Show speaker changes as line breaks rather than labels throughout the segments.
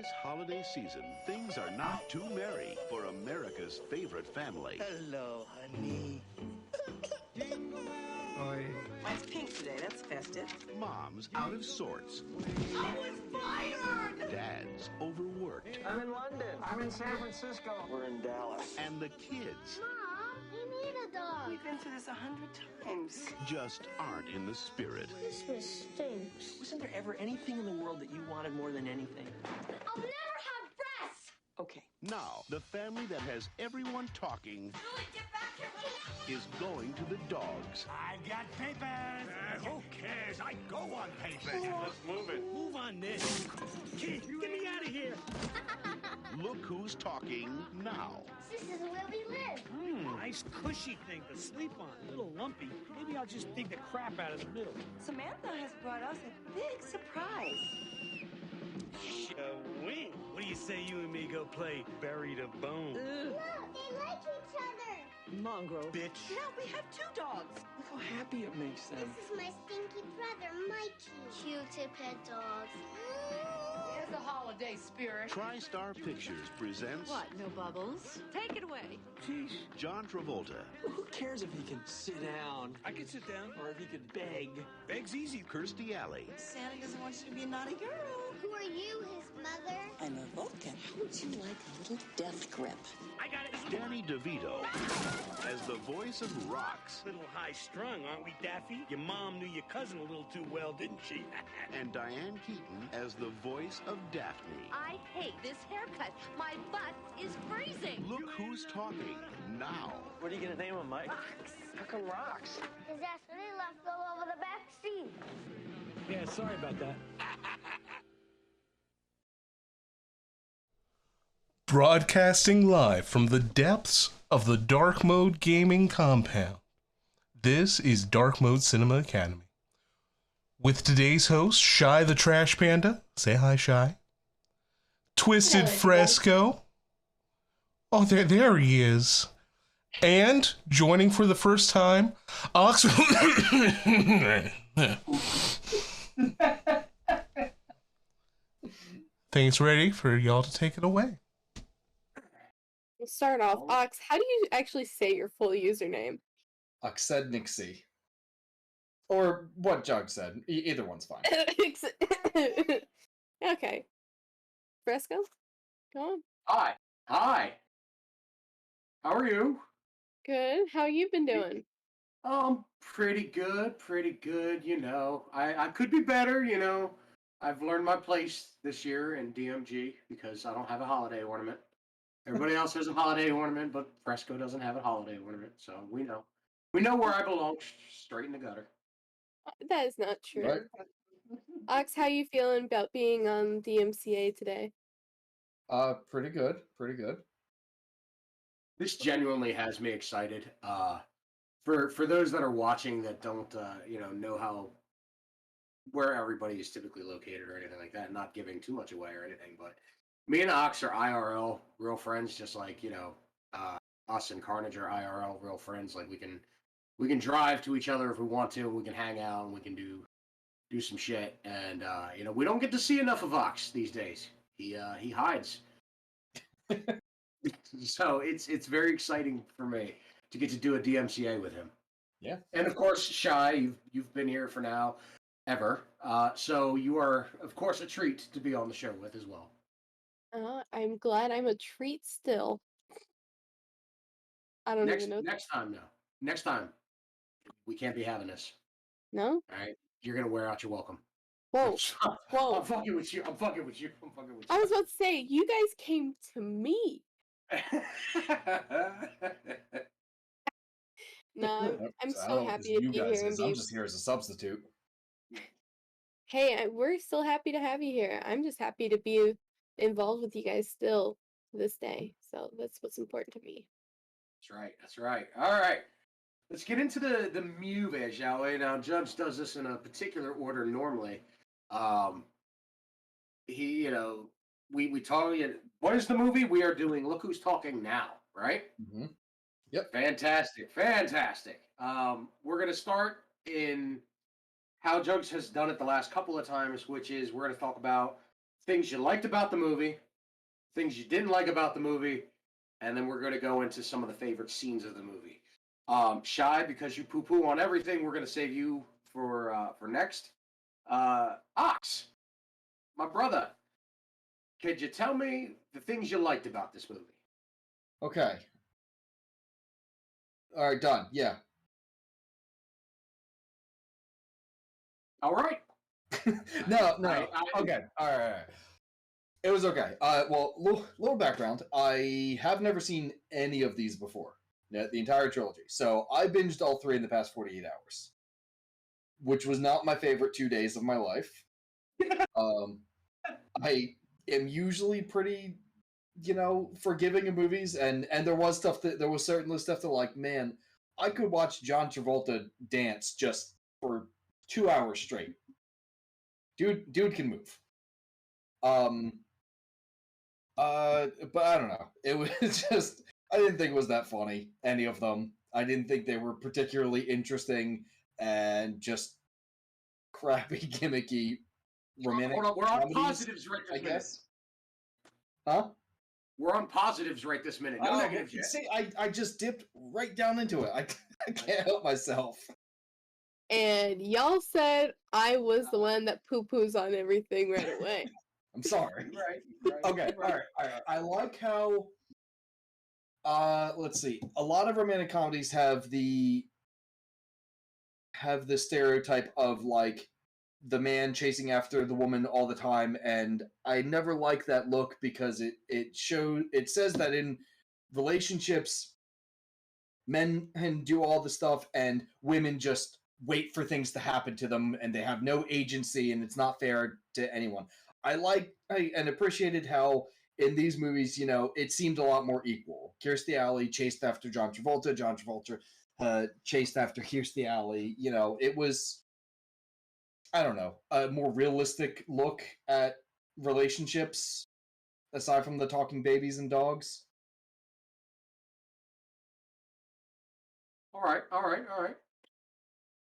This holiday season, things are not too merry for America's favorite family.
Hello, honey.
Mine's pink today. That's festive.
Mom's out of sorts.
I was fired!
Dad's overworked.
I'm in London. I'm in San Francisco. We're in Dallas.
And the kids
Mom, we need a dog.
We've been through this 100 times.
just aren't in the spirit.
Christmas stinks.
Wasn't there ever anything in the world that you wanted more than anything?
I'll never have breasts.
Okay.
Now, the family that has everyone talking
Julie, get back here.
is going to the dogs.
I got papers. Who cares? I go on papers. Let's move it. Move on this. Kid, get me out of here.
Look who's talking now.
This is where we live.
Nice cushy thing to sleep on. A little lumpy. Maybe I'll just dig the crap out of the middle.
Samantha has brought us a big surprise.
Wing. What do you say you and me go play Bury the Bone?
Look, they like each other.
Mongrel.
Bitch.
Yeah, we have 2 dogs. Look how happy it makes them.
This is my stinky brother, Mikey. Q-tip head dogs.
Here's the holiday spirit.
TriStar Pictures presents
What, no bubbles? Take it away.
Jeez.
John Travolta,
Who cares if he can sit down
I can sit down.
or if he could beg?
Beg's easy.
Kirstie Alley,
Santa doesn't want you to be a naughty girl.
Who are you, his mother?
I'm a Vulcan. How would you like a little death grip?
I got it.
Danny DeVito as the voice of Rocks,
Little high strung, aren't we, Daffy? Your mom knew your cousin a little too well, didn't she?
and Diane Keaton as the voice of Daphne.
I hate this haircut. My butt is freezing.
Look who's talking now.
What are you gonna name him, Mike?
How come rocks?
His ass really left all over the back seat.
Yeah, sorry about that.
Broadcasting live from the depths of the Dark Mode Gaming compound. This is Dark Mode Cinema Academy. With today's host, Shy the Trash Panda. Say hi, Shy. Twisted Fresco. Oh, there he is. And joining for the first time, Oxford. Things ready for y'all to take it away.
We'll start off. Ox, how do you actually say your full username?
Oxednixie. Or what Jug said. Either one's fine.
Okay. Fresco? Go on.
Hi. Hi. How are you?
Good. How you been doing?
Pretty good. Pretty good. You know, I could be better. You know, I've learned my place this year in DMG because I don't have a holiday ornament. Everybody else has a holiday ornament, but Fresco doesn't have a holiday ornament. So we know where I belong. Straight in the gutter.
That is not true.
Right?
Ox, how you feeling about being on DMCA today?
Pretty good. Pretty good.
This genuinely has me excited. For those that are watching that don't know how where everybody is typically located or anything like that, not giving too much away or anything, but me and Ox are IRL real friends, just like us and Carnage are IRL real friends. Like we can drive to each other if we want to, and we can hang out and we can do some shit. And we don't get to see enough of Ox these days. He hides. So it's very exciting for me to get to do a DMCA with him.
Yeah.
And of course, Shy, you've been here for now ever. So you are of course a treat to be on the show with as well.
I'm glad I'm a treat still. I don't even know.
Next time, no. Next time, we can't be having this.
No?
All right? You're going to wear out your welcome.
Whoa. Whoa.
I'm fucking with you. I'm fucking with you.
I was about to say, you guys came to me. No, I'm so happy to be here and
I'm just here as a substitute.
Hey, we're still happy to have you here. I'm just happy to be involved with you guys still to this day. So that's what's important to me.
That's right. All right. Let's get into the movie, shall we? Now, Judge does this in a particular order normally. We talk. What is the movie? We are doing Look Who's Talking Now, right?
Mm-hmm. Yep.
Fantastic. We're going to start in how Jugs has done it the last couple of times, which is we're going to talk about things you liked about the movie, things you didn't like about the movie, and then we're going to go into some of the favorite scenes of the movie. Shy, because you poo-poo on everything, we're going to save you for next. Ox, my brother, could you tell me the things you liked about this movie?
Okay. All right, done. Yeah.
All right.
No. Okay. All right. It was okay. Well, little background. I have never seen any of these before. The entire trilogy. So I binged all three in the past 48 hours, which was not my favorite 2 days of my life. I am usually pretty, forgiving of movies, and there was certainly stuff that, like, man, I could watch John Travolta dance just for 2 hours straight. Dude can move. But I don't know. It was just, I didn't think it was that funny, any of them. I didn't think they were particularly interesting, and just crappy, gimmicky romantic
Hold on, we're on
comedies,
positives right this
I
minute.
guess. Huh?
We're on positives right this minute. No negatives yet.
See, I just dipped right down into it. I can't help myself.
And y'all said I was the one that poo-poos on everything right away.
I'm sorry.
Right.
Okay, all right. I like how, let's see. A lot of romantic comedies have the stereotype of, like, the man chasing after the woman all the time, and I never like that look, because it says that in relationships, men can do all the stuff and women just wait for things to happen to them, and they have no agency, and it's not fair to anyone. I appreciated how in these movies, it seemed a lot more equal. Kirstie Alley chased after John Travolta. John Travolta chased after Kirstie Alley. It was, I don't know, a more realistic look at relationships, aside from the talking babies and dogs.
All right.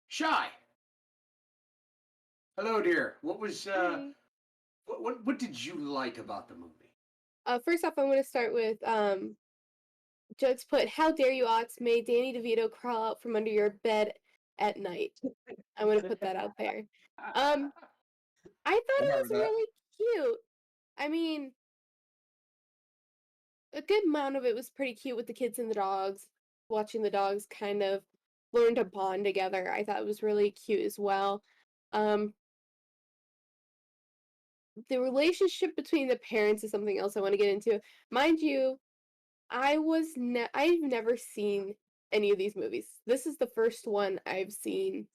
Shy. Hello, dear. What was what did you like about the movie?
First off, I'm going to start with Jugs put, "How dare you, Ox, made Danny DeVito crawl out from under your bed at night." I'm going to put that out there. I thought it was really cute. I mean, a good amount of it was pretty cute with the kids and the dogs, watching the dogs kind of learn to bond together. I thought it was really cute as well. The relationship between the parents is something else I want to get into. Mind you, I've never seen any of these movies. This is the first one I've seen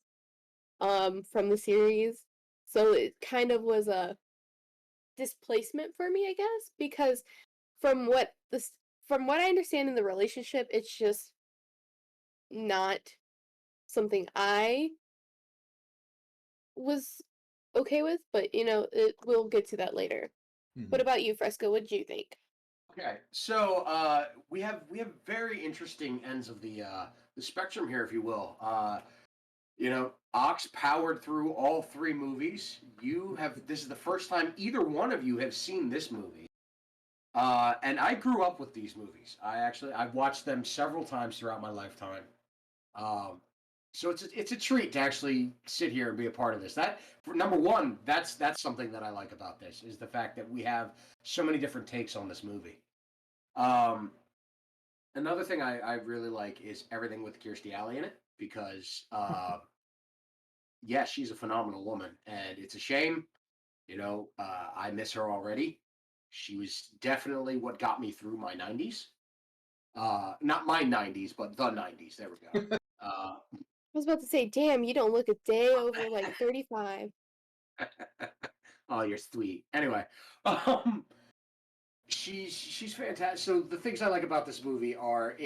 from the series. So it kind of was a displacement for me, I guess, because from what I understand in the relationship, it's just not something I was okay with, but we'll get to that later. Mm-hmm. What about you, Fresco? What did you think?
Okay, so we have very interesting ends of the spectrum here, if you will. Ox powered through all three movies. This is the first time either one of you have seen this movie. And I grew up with these movies. I've watched them several times throughout my lifetime. So it's a treat to actually sit here and be a part of this. That, for number one, that's something that I like about this, is the fact that we have so many different takes on this movie. Another thing I really like is everything with Kirstie Alley in it, because yes, she's a phenomenal woman, and it's a shame. I miss her already. She was definitely what got me through my 90s. Not my 90s, but the 90s. There we go.
I was about to say, damn, you don't look a day over like 35.
Oh, you're sweet. Anyway, she's fantastic. So the things I like about this movie are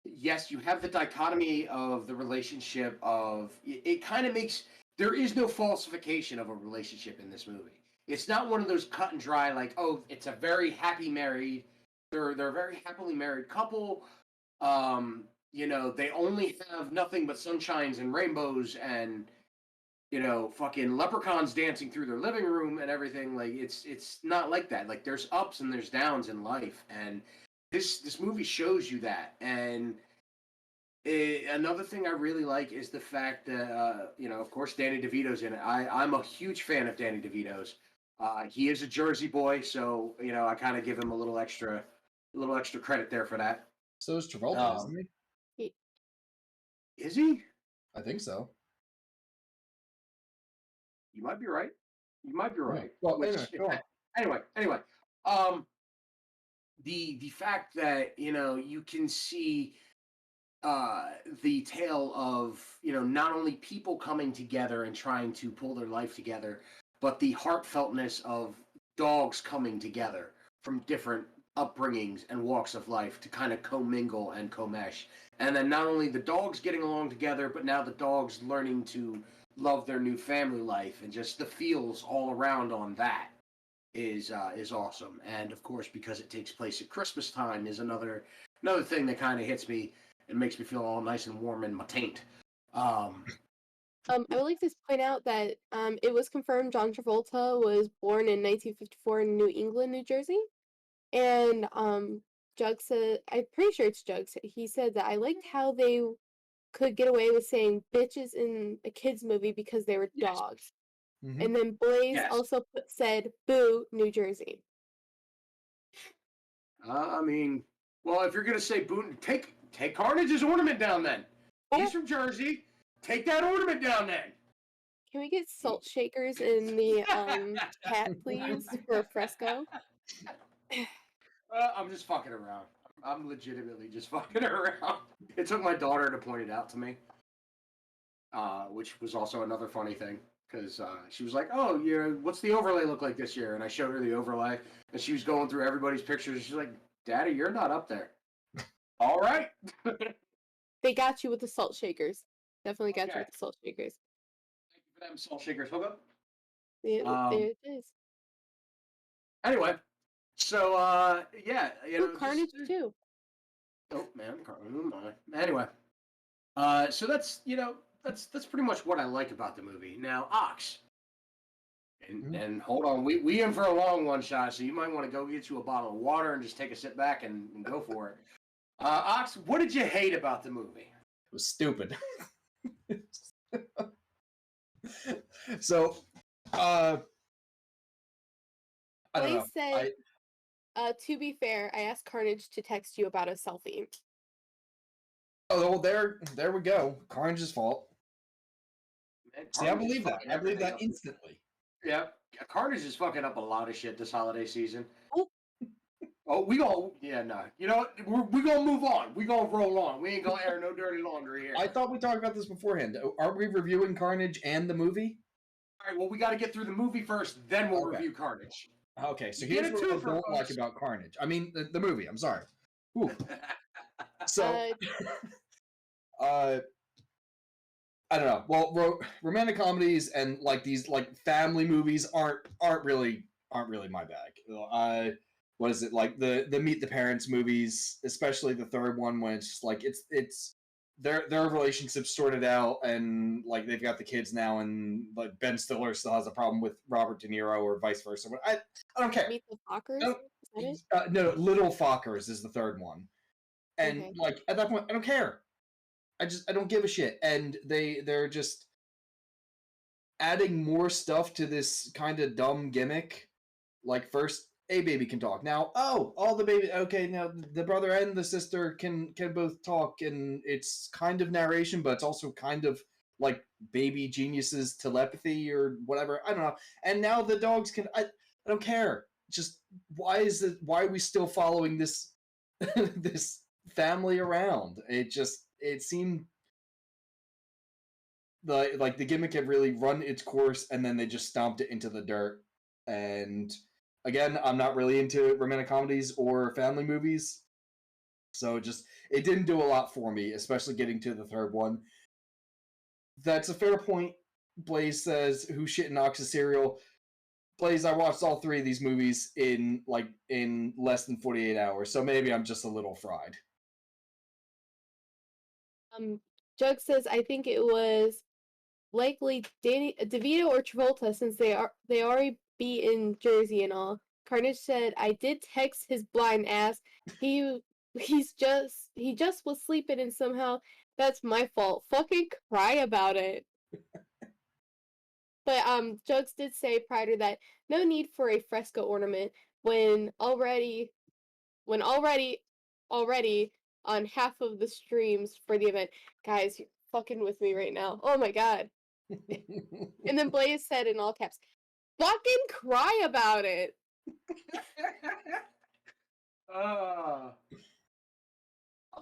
yes, you have the dichotomy of the relationship of it kind of makes, there is no falsification of a relationship in this movie. It's not one of those cut and dry, like, oh, it's a very happy married, they're a very happily married couple. They only have nothing but sunshines and rainbows, and fucking leprechauns dancing through their living room and everything. Like it's not like that. Like there's ups and there's downs in life, and this movie shows you that. And another thing I really like is the fact that of course Danny DeVito's in it. I'm a huge fan of Danny DeVito's. He is a Jersey boy, so I kind of give him a little extra credit there for that.
So is Travolta, isn't he?
Is he?
I think so.
You might be right. You might be right.
Well, anyway,
the fact that you can see the tale of not only people coming together and trying to pull their life together, but the heartfeltness of dogs coming together from different upbringings and walks of life to kind of commingle and co-mesh. And then not only the dogs getting along together, but now the dogs learning to love their new family life, and just the feels all around on that is awesome. And of course, because it takes place at Christmas time, is another thing that kind of hits me and makes me feel all nice and warm in my taint.
I would like to point out that it was confirmed John Travolta was born in 1954 in New England, New Jersey. And Jug said, I'm pretty sure it's Jug, he said that I liked how they could get away with saying bitches in a kid's movie because they were dogs. Mm-hmm. And then Blaze also said, boo, New Jersey.
I mean, well, if you're going to say boo, take Carnage's ornament down then. He's from Jersey. Take that ornament down then.
Can we get salt shakers in the cat, please, for a fresco?
I'm just fucking around. I'm legitimately just fucking around. It took my daughter to point it out to me, which was also another funny thing, because she was like, oh, what's the overlay look like this year? And I showed her the overlay, and she was going through everybody's pictures. She's like, Daddy, you're not up there. All right.
They got you with the salt shakers. Definitely got you with the salt shakers.
Thank you for them salt shakers. Hold up.
Yeah, there it is.
Anyway, so
Carnage too.
Oh man, anyway, so that's that's pretty much what I like about the movie. Now, Ox, and hold on, we in for a long one, shot. So you might want to go get you a bottle of water and just take a sit back and go for it. Ox, what did you hate about the movie?
It was stupid. So, I don't know.
Said, to be fair, I asked Carnage to text you about a selfie.
Oh, well, there we go. Carnage's fault.
Man,
see, I believe that. I believe that instantly.
Yeah, Carnage is fucking up a lot of shit this holiday season.
Oh,
we gonna You know what? We gonna move on. We gonna roll on. We ain't gonna air no dirty laundry here.
I thought we talked about this beforehand. Are we reviewing Carnage and the movie?
All right. Well, we got to get through the movie first, then we'll review Carnage.
Okay. So here's what I don't like about Carnage. I mean, the movie. I'm sorry. Ooh. So, I don't know. Well, romantic comedies and these family movies aren't really my bag. What is it, like the Meet the Parents movies, especially the third one, when it's just it's their relationship's sorted out and they've got the kids now, and Ben Stiller still has a problem with Robert De Niro or vice versa. But I don't care.
Meet the Fockers?
No, Little Fockers is the third one, and at that point I don't care. I don't give a shit, and they're just adding more stuff to this kind of dumb gimmick. First, a baby can talk. Now, all the baby. Okay, now the brother and the sister can both talk, and it's kind of narration, but it's also kind of like baby geniuses telepathy or whatever. I don't know. And now the dogs can. I don't care. Just why are we still following this this family around? It seemed like the gimmick had really run its course, and then they just stomped it into the dirt. And again, I'm not really into romantic comedies or family movies, so it didn't do a lot for me, especially getting to the third one. That's a fair point. Blaze says, "Who shit in Ox's cereal?" Blaze, I watched all three of these movies in less than 48 hours, so maybe I'm just a little fried.
Jug says, I think it was likely Danny DeVito or Travolta, since they already be in Jersey and all. Carnage said, "I did text his blind ass. He just was sleeping and somehow that's my fault. Fucking cry about it." But Jugs did say prior to that, no need for a fresco ornament when already on half of the streams for the event. Guys, you're fucking with me right now. Oh my god. And then Blaze said in all caps, "Fucking cry about it."
I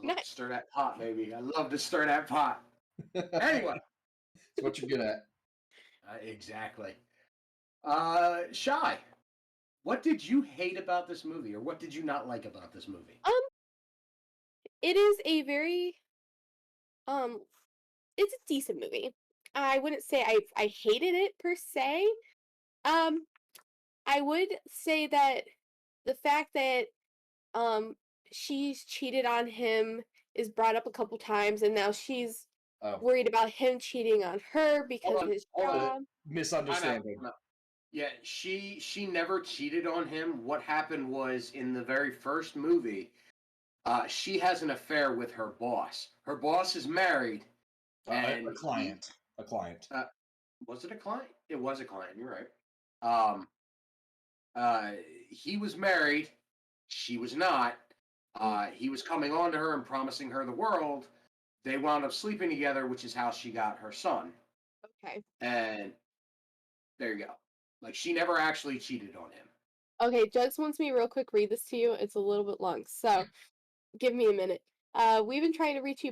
love to stir that pot, baby. I love to stir that pot. Anyway.
It's what you're good at.
Exactly. Shy, what did you hate about this movie, or what did you not like about this movie?
It is a very it's a decent movie. I wouldn't say I hated it per se. I would say that the fact that she's cheated on him is brought up a couple times, and now she's worried about him cheating on her because of his job.
Misunderstanding.
Yeah, she never cheated on him. What happened was in the very first movie, she has an affair with her boss. Her boss is married, and
a client.
Was it a client? It was a client. You're right. He was married. She was not. He was coming on to her and promising her the world. They wound up sleeping together, which is how she got her son.
Okay.
And there you go. Like, she never actually cheated on him.
Okay, Jugs wants me to real quick read this to you. It's a little bit long, so give me a minute. We've been trying to reach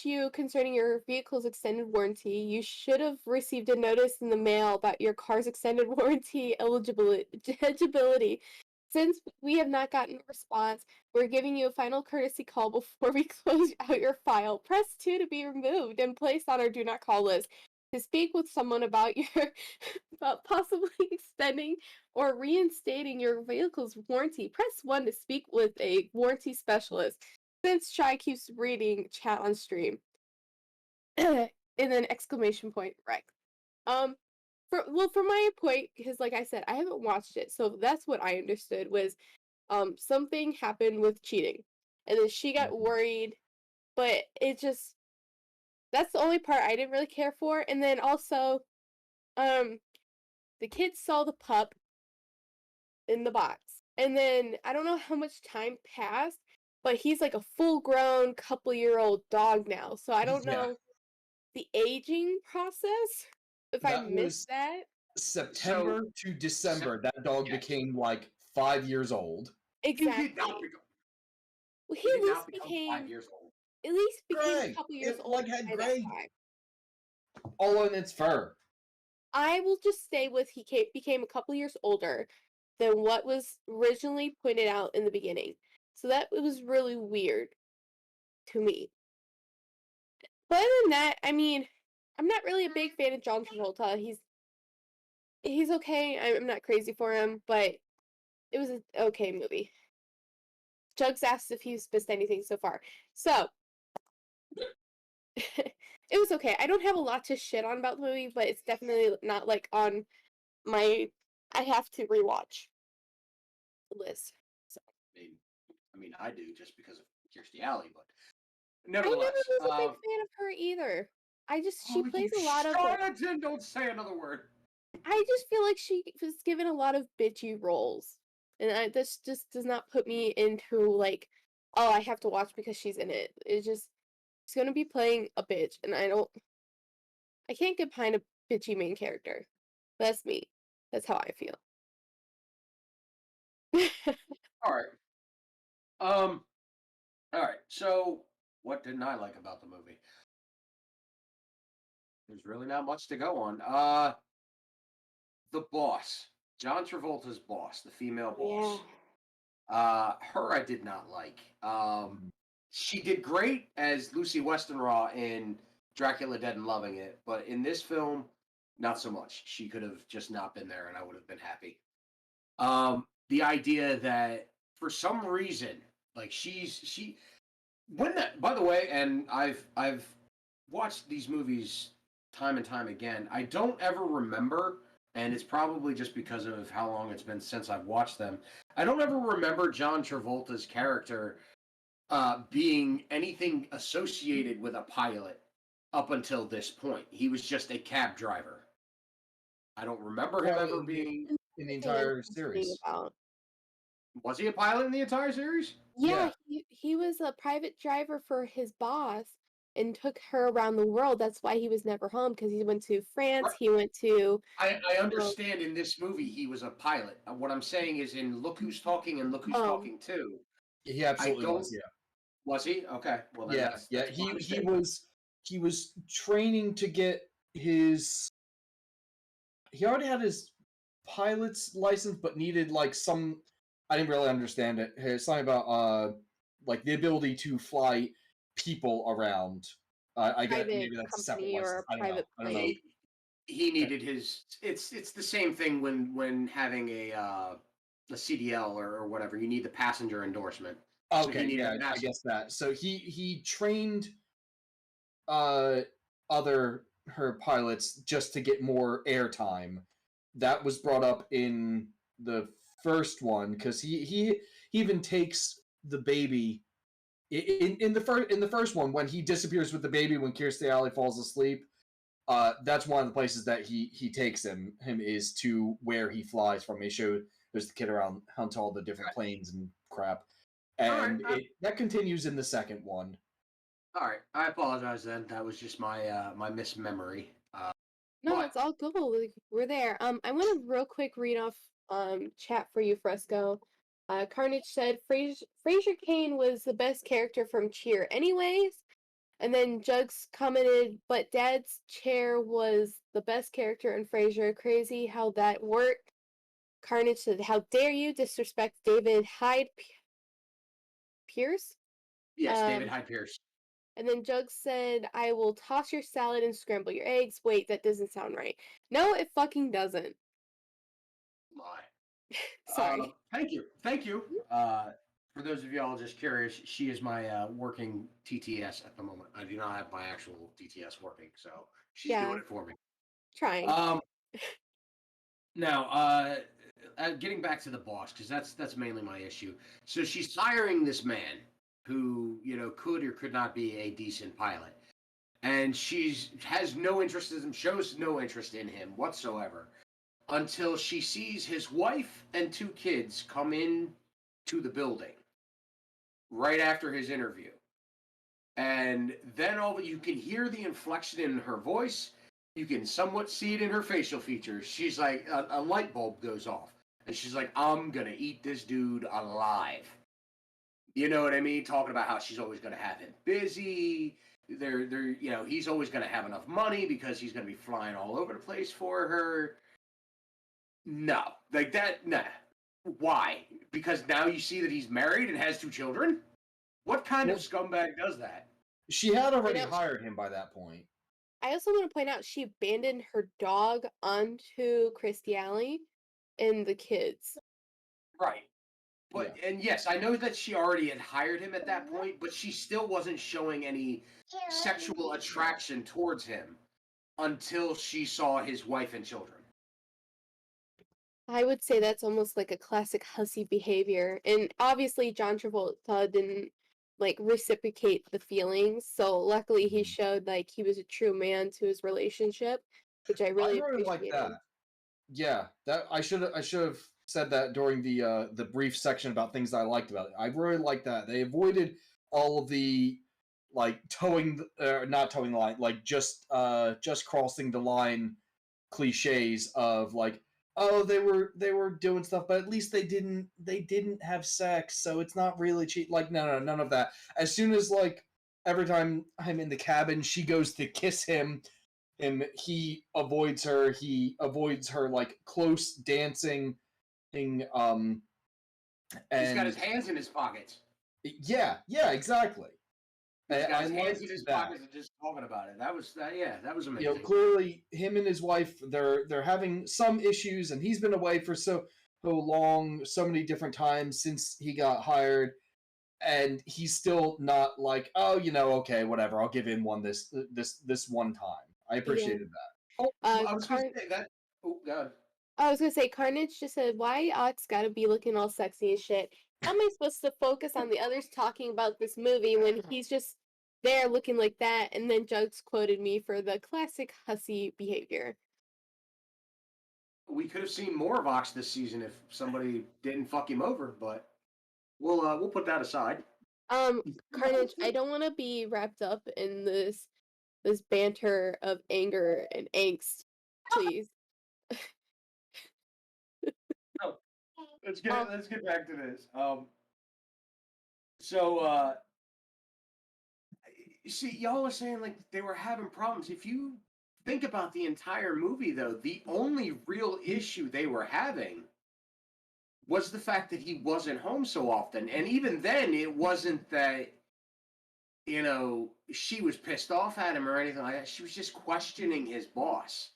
you concerning your vehicle's extended warranty. You should have received a notice in the mail about your car's extended warranty eligibility. Since we have not gotten a response, we're giving you a final courtesy call before we close out your file. Press 2 to be removed and placed on our do not call list. To speak with someone about possibly extending or reinstating your vehicle's warranty, press 1 to speak with a warranty specialist. Since Shy keeps reading chat on stream. And then exclamation point, right. For my point, because like I said, I haven't watched it, so that's what I understood was something happened with cheating. And then she got worried, but that's the only part I didn't really care for. And then also, the kids saw the pup in the box. And then I don't know how much time passed, but he's like a full-grown couple-year-old dog now. So I don't know the aging process. If I missed that.
September to December, that dog became like 5 years old.
Exactly. Well, he at least became
5 years old.
At least became a couple years old.
Like had gray all in its fur.
I will just stay with he became a couple years older than what was originally pointed out in the beginning. So that was really weird to me. But other than that, I mean, I'm not really a big fan of John Travolta. He's okay. I'm not crazy for him, but it was an okay movie. Jugs asked if he's missed anything so far. So, it was okay. I don't have a lot to shit on about the movie, but it's definitely not like on my I have to rewatch list. So.
I mean, I do just because of Kirstie Alley, but nevertheless.
I never was a big fan of her either. She plays a lot of.
Don't say another word.
I just feel like she was given a lot of bitchy roles, and this just does not put me into like, oh, I have to watch because she's in it. She's gonna be playing a bitch, and I can't get behind a bitchy main character. That's me. That's how I feel.
All right. All right. So, what didn't I like about the movie? There's really not much to go on. The boss, John Travolta's boss, the female boss. Yeah. Her I did not like. She did great as Lucy Westenra in Dracula Dead and Loving It, but in this film, not so much. She could have just not been there, and I would have been happy. The idea that for some reason, like by the way, and I've watched these movies time and time again. I don't ever remember, and it's probably just because of how long it's been since I've watched them. I don't ever remember John Travolta's character being anything associated with a pilot up until this point. He was just a cab driver. I don't remember him ever being
in the entire series.
Was he a pilot in the entire series?
Yeah. He was a private driver for his boss and took her around the world. That's why he was never home, because he went to France. Right. He went to.
I understand in this movie he was a pilot. What I'm saying is in Look Who's Talking and Look Who's Talking Too.
He absolutely was. Yeah.
Was he? Okay. Well, then that's
he was training to get his. He already had his pilot's license, but needed like some. I didn't really understand it. It's something about like the ability to fly people around. I guess maybe that's a separate license. I don't know.
He needed his. It's the same thing when having a CDL or whatever. You need the passenger endorsement.
Okay, so yeah, I guess that. So he trained her pilots just to get more airtime. That was brought up in the first one because he even takes the baby in the first one when he disappears with the baby when Kirstie Alley falls asleep. That's one of the places that he takes him is to where he flies from. They show there's the kid around hunt all the different planes and crap. And that continues in the second one.
All right, I apologize then. That was just my my mismemory.
No, it's all good. We're there. I want to real quick read off chat for you, Fresco. Carnage said Fraser Kane was the best character from Cheer, anyways. And then Jugs commented, but Dad's chair was the best character in Frasier. Crazy how that worked. Carnage said, how dare you disrespect David Hyde Pierce?
Yes, David Hyde Pierce.
And then Jugs said, I will toss your salad and scramble your eggs. Wait, that doesn't sound right. No, it fucking doesn't.
Lie.
Sorry.
Thank you. For those of y'all just curious, she is my working TTS at the moment. I do not have my actual TTS working, so she's doing it for me.
Trying.
Now, getting back to the boss, because that's mainly my issue. So she's hiring this man who, could or could not be a decent pilot. And has no interest in him, shows no interest in him whatsoever until she sees his wife and 2 kids come in to the building right after his interview. And then you can hear the inflection in her voice. You can somewhat see it in her facial features. She's like, a light bulb goes off. And she's like, I'm going to eat this dude alive. You know what I mean? Talking about how she's always going to have him busy. He's always going to have enough money because he's going to be flying all over the place for her. No. Like that, nah. Why? Because now you see that he's married and has 2 children? What kind of scumbag does that?
She had already hired him by that point.
I also want to point out she abandoned her dog onto Kirstie Alley and the kids.
Right. But and yes, I know that she already had hired him at that point, but she still wasn't showing any sexual attraction towards him until she saw his wife and children.
I would say that's almost like a classic hussy behavior. And obviously John Travolta didn't reciprocate the feelings. So luckily he showed he was a true man to his relationship, which I really appreciated.
Like that. Yeah, that I should have said that during the brief section about things that I liked about it. I really liked that. They avoided all of the not towing the line, just crossing the line cliches of they were doing stuff, but at least they didn't have sex, so it's not really cheap. No, none of that. As soon as every time I'm in the cabin, she goes to kiss him, he avoids her. He avoids her close dancing thing. And
he's got his hands in his pockets.
Yeah, exactly.
He's got his hands in his pockets and just talking about it. That was amazing.
Clearly, him and his wife, they're having some issues, and he's been away for so long, so many different times since he got hired, and he's still not okay, whatever. I'll give in this one time. I appreciated that.
Oh,
Uh,
I was going to say that. Oh, God.
I was gonna say Carnage just said, "Why Ox gotta be looking all sexy and shit? How am I supposed to focus on the others talking about this movie when he's just there looking like that?" And then Jugs quoted me for the classic hussy behavior.
We could have seen more of Ox this season if somebody didn't fuck him over, but we'll put that aside.
Carnage, I don't want to be wrapped up in this banter of anger and angst, please.
Oh, let's
Um,
get back to this. So you see, y'all were saying like they were having problems. If you think about the entire movie, though, the only real issue they were having was the fact that he wasn't home so often. And even then, it wasn't that, she was pissed off at him or anything like that. She was just questioning his boss.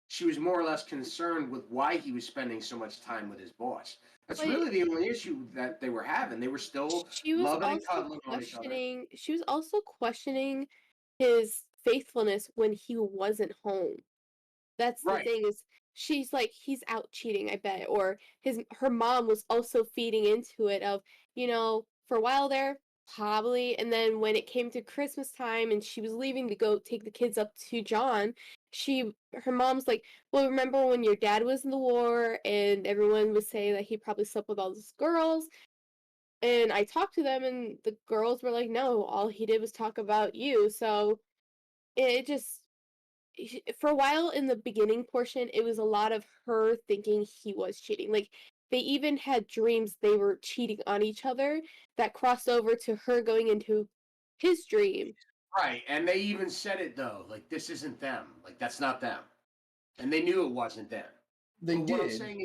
She was more or less concerned with why he was spending so much time with his boss. That's really the only issue that they were having. They were still loving and cuddling on each other.
She was also questioning his faithfulness when he wasn't home. That's the thing, is she's like, he's out cheating, I bet. Or her mom was also feeding into it of, for a while there, probably. And then when it came to Christmas time and she was leaving to go take the kids up to John, her mom's like, well, remember when your dad was in the war and everyone was saying that he probably slept with all those girls? And I talked to them and the girls were like, no, all he did was talk about you. So it just, for a while in the beginning portion, it was a lot of her thinking he was cheating. Like, they even had dreams they were cheating on each other that crossed over to her going into his dream.
Right, and they even said it, though. Like, this isn't them. Like, that's not them. And they knew it wasn't them.
They did.
What I'm saying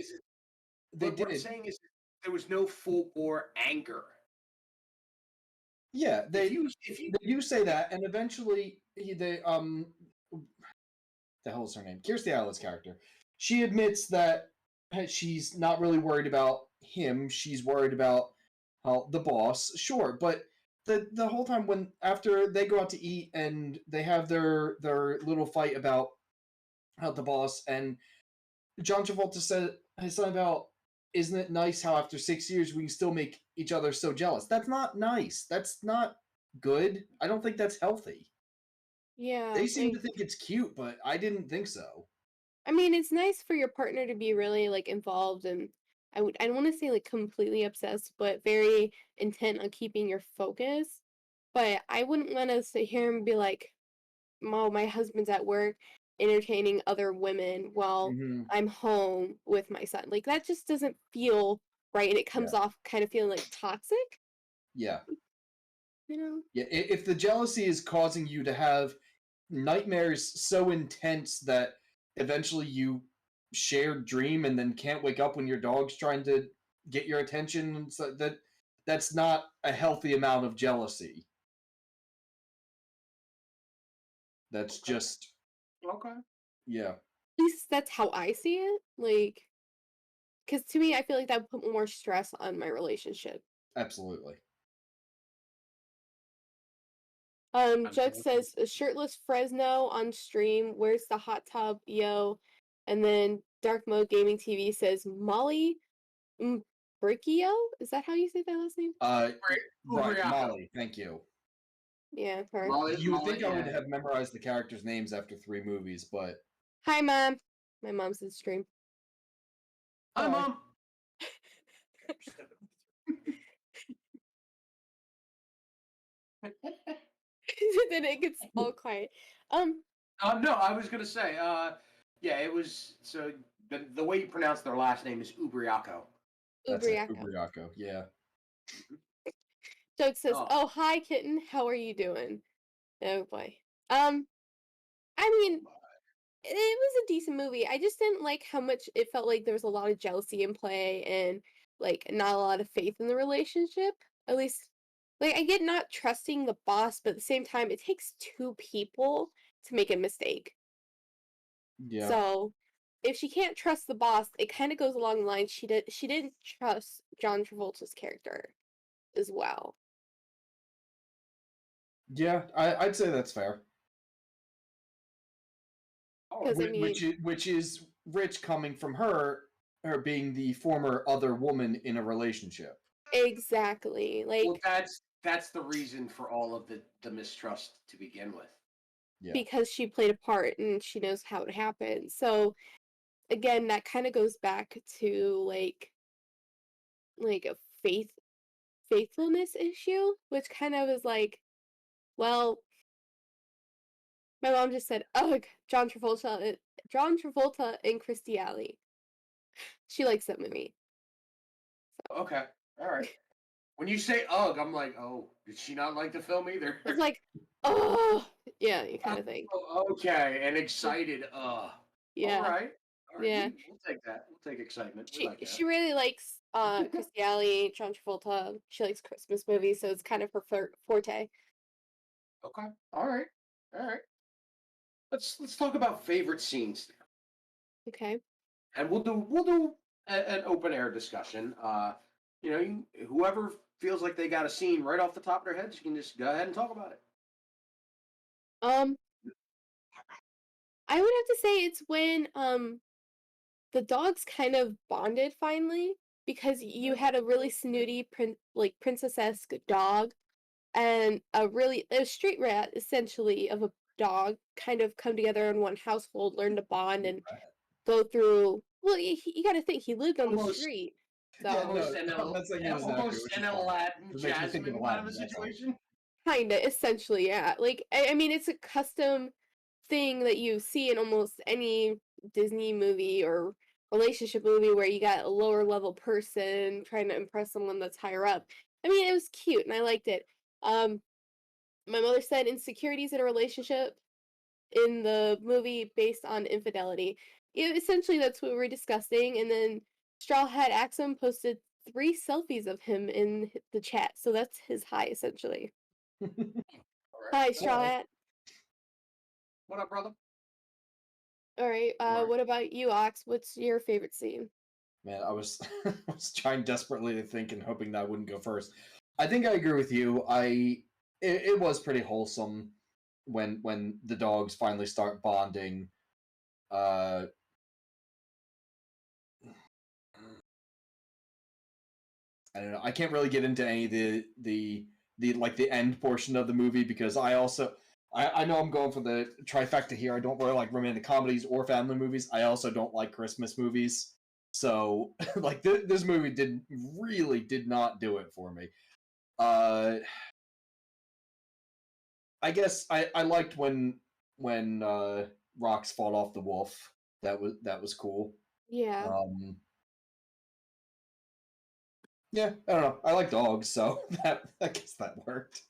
is, there was no full-bore anger.
Yeah, they do say that, and eventually the hell is her name? Kirstie Alley's character. She admits that she's not really worried about him. She's worried about the boss. Sure, but the whole time when after they go out to eat and they have their little fight about the boss, and John Travolta said something about, isn't it nice how after 6 years we can still make each other so jealous? That's not nice. That's not good. I don't think that's healthy.
Yeah.
They seem to think it's cute, but I didn't think so.
I mean, it's nice for your partner to be really, like, involved, and I don't want to say, like, completely obsessed, but very intent on keeping your focus. But I wouldn't want to sit here and be like, oh, my husband's at work entertaining other women while I'm home with my son. Like, that just doesn't feel right, and it comes off kind of feeling like toxic.
Yeah.
Yeah,
if the jealousy is causing you to have nightmares so intense that eventually you share dream and then can't wake up when your dog's trying to get your attention, so that's not a healthy amount of jealousy. That's just
okay.
Yeah.
At least that's how I see it. Like, because to me, I feel like that would put more stress on my relationship.
Absolutely.
Jug says, a shirtless Fresno on stream, where's the hot tub, yo? And then Dark Mode Gaming TV says, Molly Bricchio? Is that how you say that last name?
Right, Molly, thank you.
Yeah, her.
You would think I would have memorized the characters' names after 3 movies, but...
Hi, Mom. My mom's in stream.
Hi, Mom.
Then it gets all quiet.
No, I was gonna say, yeah, it was, so the way you pronounce their last name is Ubriaco.
Ubriaco, yeah.
Jug says, oh, hi, kitten. How are you doing? Oh, boy. I mean, it was a decent movie. I just didn't like how much it felt like there was a lot of jealousy in play and, like, not a lot of faith in the relationship. At least, like, I get not trusting the boss, but at the same time, it takes 2 people to make a mistake.
Yeah.
So, if she can't trust the boss, it kind of goes along the line she didn't trust John Travolta's character as well.
Yeah, I'd say that's fair.
Because I mean,
which is rich coming from her being the former other woman in a relationship.
exactly.
Well,
Like,
that's the reason for all of the mistrust to begin with.
Yeah.
because she played a part and she knows how it happened. So again, that kind of goes back to like a faithfulness issue, which kind of is like, well, my mom just said, "Ugh, John Travolta and Christy Alley." She likes that movie.
Okay, all right. When you say "ugh," I'm like, oh, did she not like the film either?
It's like, oh, yeah, you kind of think.
Oh, okay, and excited. All
Yeah,
right,
yeah.
We'll take that. We'll take excitement. We
She
like that.
she really likes Christy Alley, John Travolta. She likes Christmas movies, so it's kind of her forte.
Okay, all right, all right. Let's talk about favorite scenes,
Okay.
and we'll do an open air discussion. Whoever feels like they got a scene right off the top of their heads, you can just go ahead and talk about it.
Um, I would have to say it's when the dogs kind of bonded finally, because you had a really snooty princess-esque dog and a street rat essentially of a dog kind of come together in one household, learn to bond and go through. Well, you got to think he lived on the
Almost-
street,
Yeah,
so
no, I'm not saying it was accurate,
almost
which
an
is fine.
Aladdin
It makes me think of
Jasmine kind of
Aladdin,
a
that's all.
situation.
kinda essentially, yeah. Like I mean, it's a custom thing that you see in almost any Disney movie or relationship movie where you got a lower level person trying to impress someone that's higher up. I mean, it was cute and I liked it. Um, my mother said insecurities in a relationship in the movie based on infidelity. Essentially, that's what we're discussing. And then Straw Hat Axum posted 3 selfies of him in the chat, so that's his high essentially.
All right.
Hi, Straw Hat.
What up, brother?
All right.
Right.
What about you, Ox? What's your favorite scene?
Man, I was I was trying desperately to think and hoping that I wouldn't go first. I think I agree with you. It was pretty wholesome when the dogs finally start bonding. I don't know. I can't really get into any of the end portion of the movie because I know I'm going for the trifecta here. I don't really like romantic comedies or family movies. I also don't like Christmas movies. So like this movie did not do it for me. I guess I liked when rocks fall off the wolf. That was cool.
Yeah.
Yeah, I don't know. I like dogs, so I guess that worked.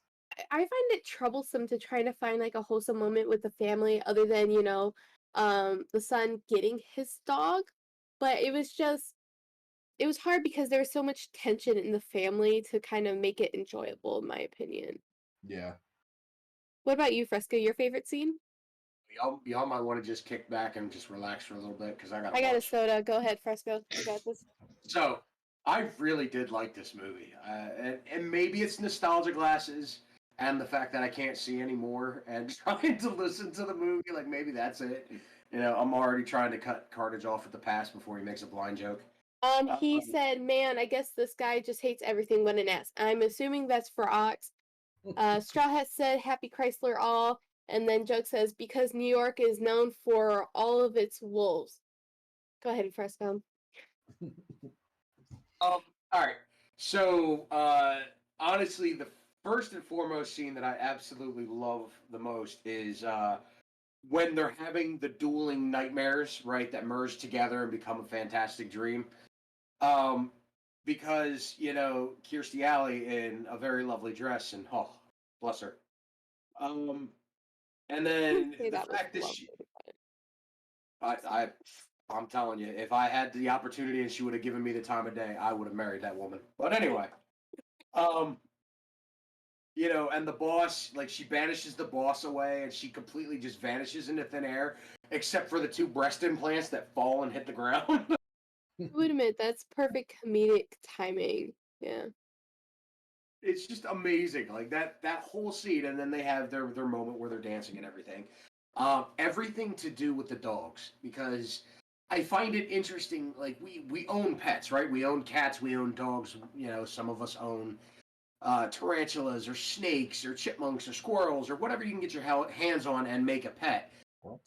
I find it troublesome to try to find like a wholesome moment with the family other than, the son getting his dog. But it was hard because there was so much tension in the family to kind of make it enjoyable, in my opinion.
Yeah.
What about you, Fresco? Your favorite scene?
Y'all might want to just kick back and just relax for a little bit because I got
a soda. Go ahead, Fresco. You got this.
So I really did like this movie, and maybe it's nostalgia glasses and the fact that I can't see anymore and trying to listen to the movie. Like maybe that's it. I'm already trying to cut Carnage off at the pass before he makes a blind joke.
He said, "Man, I guess this guy just hates everything but an S." I'm assuming that's for Ox. Straw Hat said, "Happy Chrysler all," and then Joke says, "Because New York is known for all of its wolves." Go ahead, Fresco.
All right. So honestly, the first and foremost scene that I absolutely love the most is when they're having the dueling nightmares, right, that merge together and become a fantastic dream. Because Kirstie Alley in a very lovely dress, and oh, bless her. And then the fact that I'm telling you, if I had the opportunity and she would have given me the time of day, I would have married that woman. But anyway, and the boss, like she banishes the boss away, and she completely just vanishes into thin air, except for the 2 breast implants that fall and hit the ground.
I would admit that's perfect comedic timing. Yeah.
It's just amazing, like that whole scene, and then they have their moment where they're dancing and everything. Everything to do with the dogs, because I find it interesting. Like we own pets, right? We own cats, we own dogs. You know, some of us own tarantulas or snakes or chipmunks or squirrels or whatever you can get your hands on and make a pet.
What?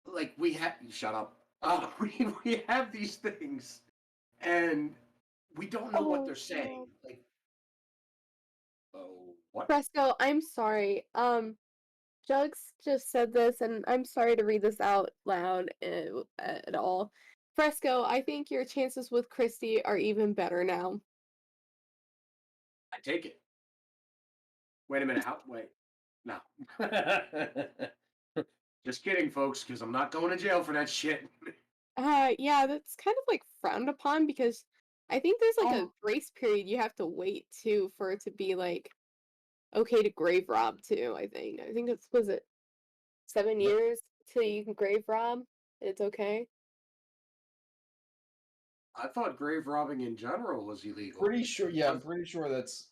Like we have, shut up. We have these things, and we don't know what they're saying. Like, oh, what?
Fresco, I'm sorry. Jugs just said this, and I'm sorry to read this out loud at all. Fresco, I think your chances with Christy are even better now.
I take it. Wait a minute. How? Wait. No. Just kidding, folks, because I'm not going to jail for that shit.
Yeah, that's kind of like frowned upon because I think there's like a grace period you have to wait too for it to be like okay to grave rob too. I think it's was it 7 years till you can grave rob and it's okay.
I thought grave robbing in general was illegal.
Pretty sure, yeah, I'm pretty sure that's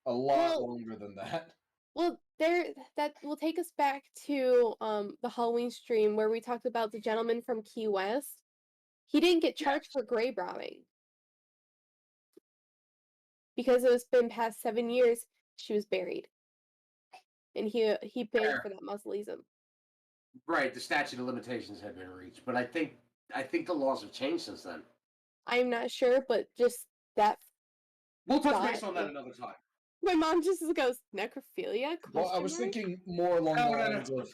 a lot longer than that.
Well, that will take us back to the Halloween stream where we talked about the gentleman from Key West. He didn't get charged for grave robbing because it's been past 7 years. She was buried, and he paid for that mausoleum.
Right, the statute of limitations had been reached, but I think the laws have changed since then.
I'm not sure, but just that.
We'll touch base on that another time.
My mom just goes, necrophilia?
Well, I was thinking more along the lines of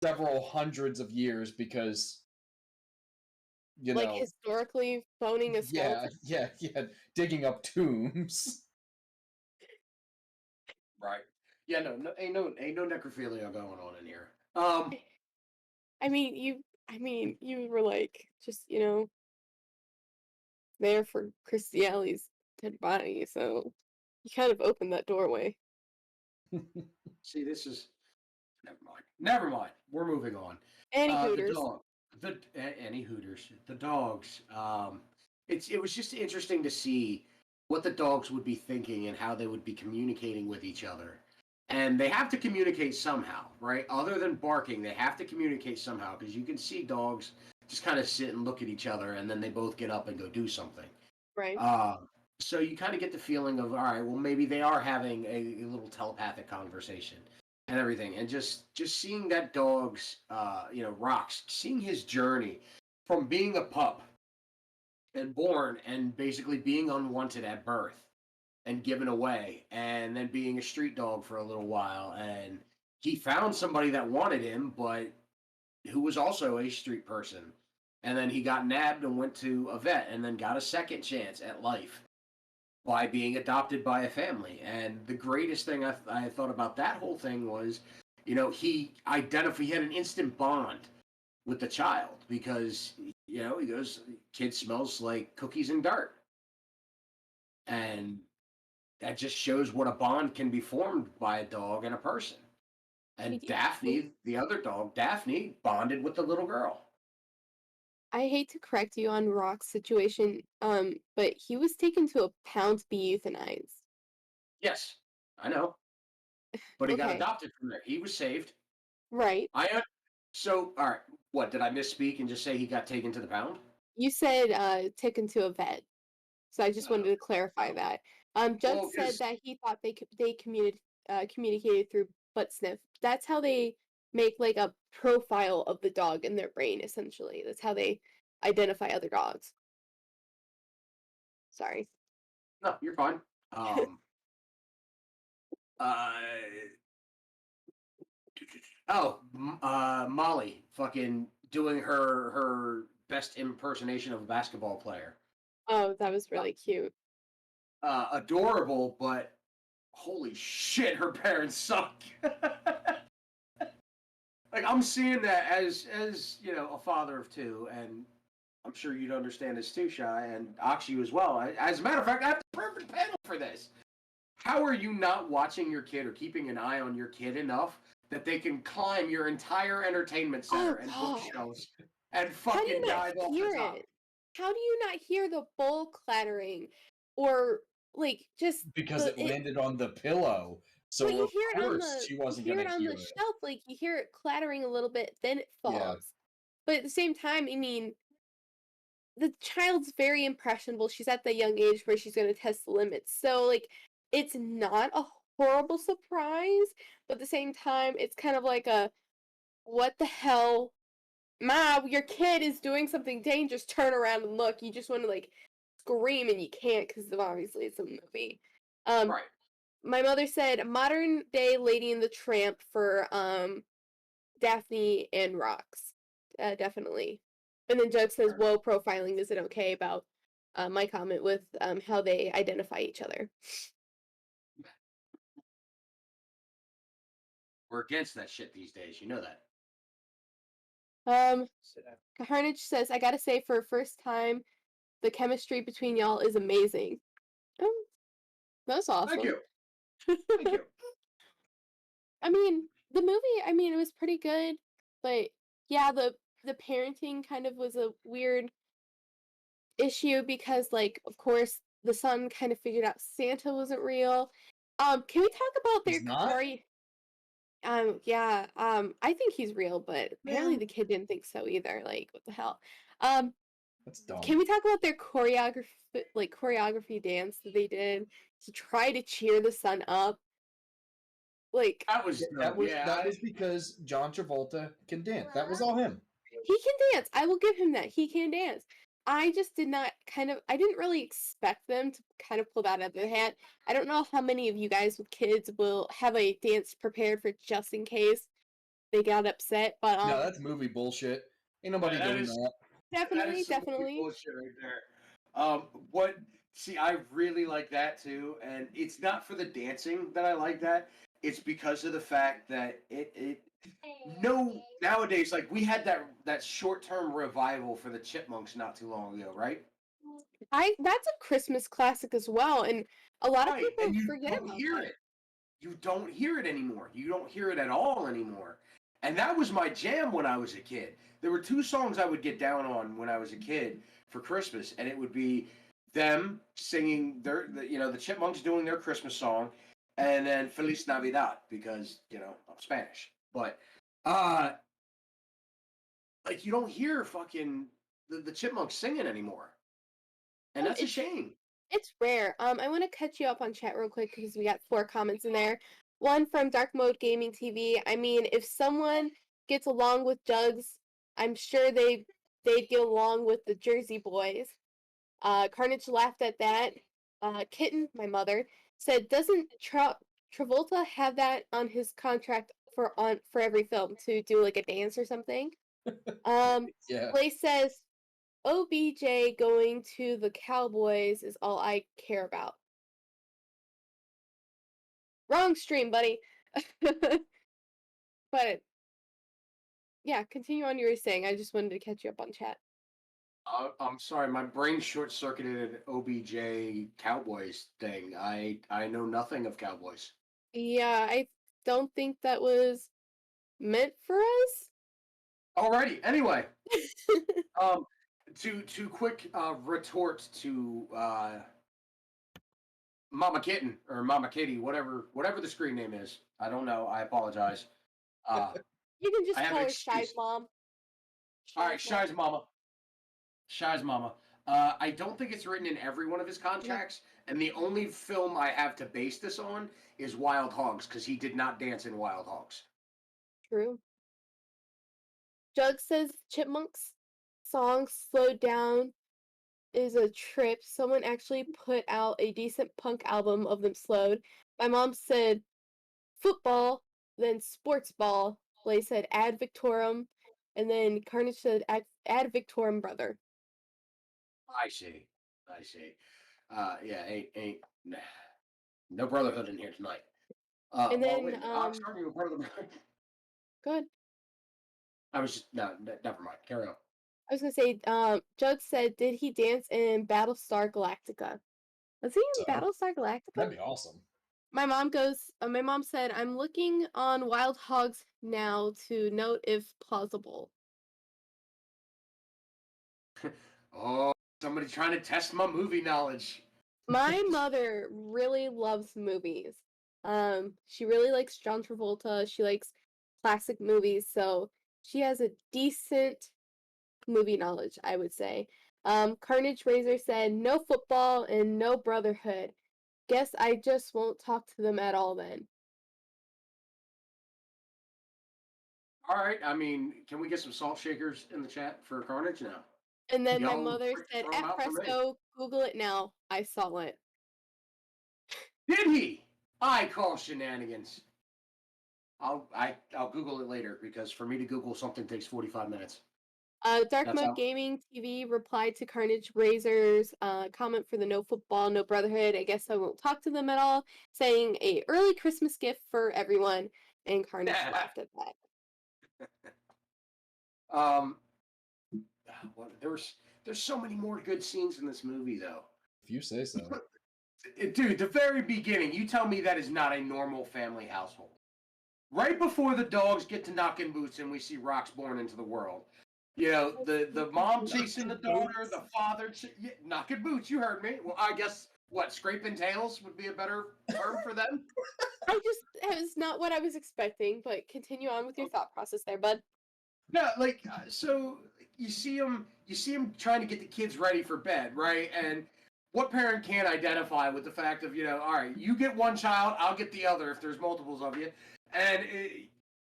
several hundreds of years because, you
like
know,
historically phoning a skeleton.
Yeah, digging up tombs.
Right. Yeah, no, ain't no necrophilia going on in here.
I mean, you were like just there for Christiali's dead body, so you kind of opened that doorway.
See, this is never mind. We're moving on.
Any Hooters.
Any Hooters. The dogs. It was just interesting to see what the dogs would be thinking and how they would be communicating with each other. And they have to communicate somehow, right? Other than barking, they have to communicate somehow because you can see dogs just kind of sit and look at each other and then they both get up and go do something.
Right.
So you kind of get the feeling of, all right, well, maybe they are having a little telepathic conversation and everything. And just seeing that dog's, Rocks, seeing his journey from being a pup and born and basically being unwanted at birth and given away and then being a street dog for a little while. And he found somebody that wanted him, but who was also a street person. And then he got nabbed and went to a vet and then got a second chance at life by being adopted by a family. And the greatest thing I thought about that whole thing was, he had an instant bond with the child because, he goes, kid smells like cookies and dirt. And that just shows what a bond can be formed by a dog and a person. And Daphne, the other dog, Daphne, bonded with the little girl.
I hate to correct you on Rock's situation, but he was taken to a pound to be euthanized.
Yes, I know. But he got adopted from there. He was saved.
Right.
So, all right, what, did I misspeak and just say he got taken to the pound?
You said taken to a vet. So I just wanted to clarify that. Judd said that he thought they communicated through butt sniff. That's how they make like a profile of the dog in their brain, essentially. That's how they identify other dogs. Sorry.
No, you're fine. Molly fucking doing her best impersonation of a basketball player.
Oh, that was really cute.
Adorable, but holy shit, her parents suck. Like, I'm seeing that as a father of two, and I'm sure you'd understand this too, Shai, and Akshu as well. As a matter of fact, I have the perfect panel for this. How are you not watching your kid or keeping an eye on your kid enough that they can climb your entire entertainment center and bookshelves and fucking dive off the top?
How do you not hear the bowl clattering or like just
because it landed on the pillow, So
but you
of
hear it on
course
the
she wasn't
you hear
gonna
it on
hear
the
it.
shelf, like you hear it clattering a little bit, then it falls.
Yeah.
But at the same time, I mean, the child's very impressionable. She's at the young age where she's going to test the limits. So, like, it's not a horrible surprise, but at the same time, it's kind of like a, what the hell? Ma, your kid is doing something dangerous. Turn around and look. You just want to, like, scream and you can't because obviously it's a movie.
Right.
My mother said modern day Lady and the Tramp for Daphne and Rox. Definitely. And then Jug says, whoa, profiling isn't okay about my comment with how they identify each other.
We're against that shit these days. You know that.
Carnage says, I gotta say, for a first time, the chemistry between y'all is amazing. That's awesome.
Thank you. Thank you.
I mean, the movie, I mean, it was pretty good, but yeah, the parenting kind of was a weird issue because, like, of course, the son kind of figured out Santa wasn't real. Can we talk about their story? Yeah, I think he's real, but apparently the kid didn't think so either. Like, what the hell?
That's dumb.
Can we talk about their choreography dance that they did to try to cheer the son up? Like,
that was
because John Travolta can dance. That was all him.
He can dance. I will give him that. He can dance. I just did not I didn't really expect them to kind of pull that out of their hat. I don't know how many of you guys with kids will have a dance prepared for just in case they got upset, but
no, that's movie bullshit. Ain't nobody doing that.
Definitely,
that
definitely.
Bullshit right there. See, I really like that too, and it's not for the dancing that I like that. It's because of the fact that nowadays, like, we had that short-term revival for the Chipmunks not too long ago, right?
That's a Christmas classic as well, and a lot of people
and you
forget
don't
about
hear
that.
it. You don't hear it anymore. You don't hear it at all anymore. And that was my jam when I was a kid. There were two songs I would get down on when I was a kid for Christmas, and it would be them singing the Chipmunks doing their Christmas song, and then Feliz Navidad, because, I'm Spanish. But like, you don't hear fucking the Chipmunks singing anymore. And that's a shame.
It's rare. I want to catch you up on chat real quick because we got 4 comments in there. One from Dark Mode Gaming TV. I mean, if someone gets along with Jugs, I'm sure they'd get along with the Jersey Boys. Carnage laughed at that. Kitten, my mother, said, doesn't Travolta have that on his contract for every film to do like a dance or something?
Yeah.
Blaze says, OBJ going to the Cowboys is all I care about. Wrong stream, buddy. But yeah, continue on. You were saying. I just wanted to catch you up on chat.
I'm sorry, my brain short-circuited OBJ Cowboys thing. I know nothing of Cowboys.
Yeah, I don't think that was meant for us.
Alrighty. Anyway, to quick retort to Mama Kitten or Mama Kitty, whatever the screen name is. I don't know. I apologize.
You can just call her Shy's mom.
All right, Shy's mama. Shy's mama. I don't think it's written in every one of his contracts, and the only film I have to base this on is Wild Hogs, because he did not dance in Wild Hogs.
True. Jug says Chipmunks song Slowed Down is a trip. Someone actually put out a decent punk album of them slowed. My mom said football, then sports ball. Blaze said ad Victorum, and then Carnage said ad Victorum brother.
I see. Yeah, ain't no brotherhood in here tonight.
And then
starting with brother.
Good.
I was just never mind. Carry on.
I was gonna say, Jug said, did he dance in Battlestar Galactica? Was he in Battlestar Galactica?
That'd be awesome.
My mom said, I'm looking on Wild Hogs now to note if plausible.
Oh, somebody trying to test my movie knowledge.
My mother really loves movies. She really likes John Travolta. She likes classic movies, so she has a decent movie knowledge, I would say. Carnage Razor said, no football and no brotherhood. Guess I just won't talk to them at all then.
All right. I mean, can we get some salt shakers in the chat for Carnage now?
And then my
Y'all
mother
quick to
said,
throw 'em
at
out for me.
Fresco, Google it now. I saw it.
Did he? I call shenanigans. I'll Google it later because for me to Google something takes 45 minutes.
Dark Mode Gaming TV replied to Carnage Razor's comment for the no football, no brotherhood. I guess I won't talk to them at all, saying a early Christmas gift for everyone. And Carnage laughed at that.
There's so many more good scenes in this movie though.
If you say so.
Dude, the very beginning, you tell me that is not a normal family household. Right before the dogs get to knocking boots and we see rocks born into the world. You know, the mom chasing the daughter, the father knocking boots, you heard me. Well, I guess, scraping tails would be a better term for them?
It was not what I was expecting, but continue on with your thought process there, bud.
No, so you see him trying to get the kids ready for bed, right? And what parent can't identify with the fact of, all right, you get one child, I'll get the other if there's multiples of you, and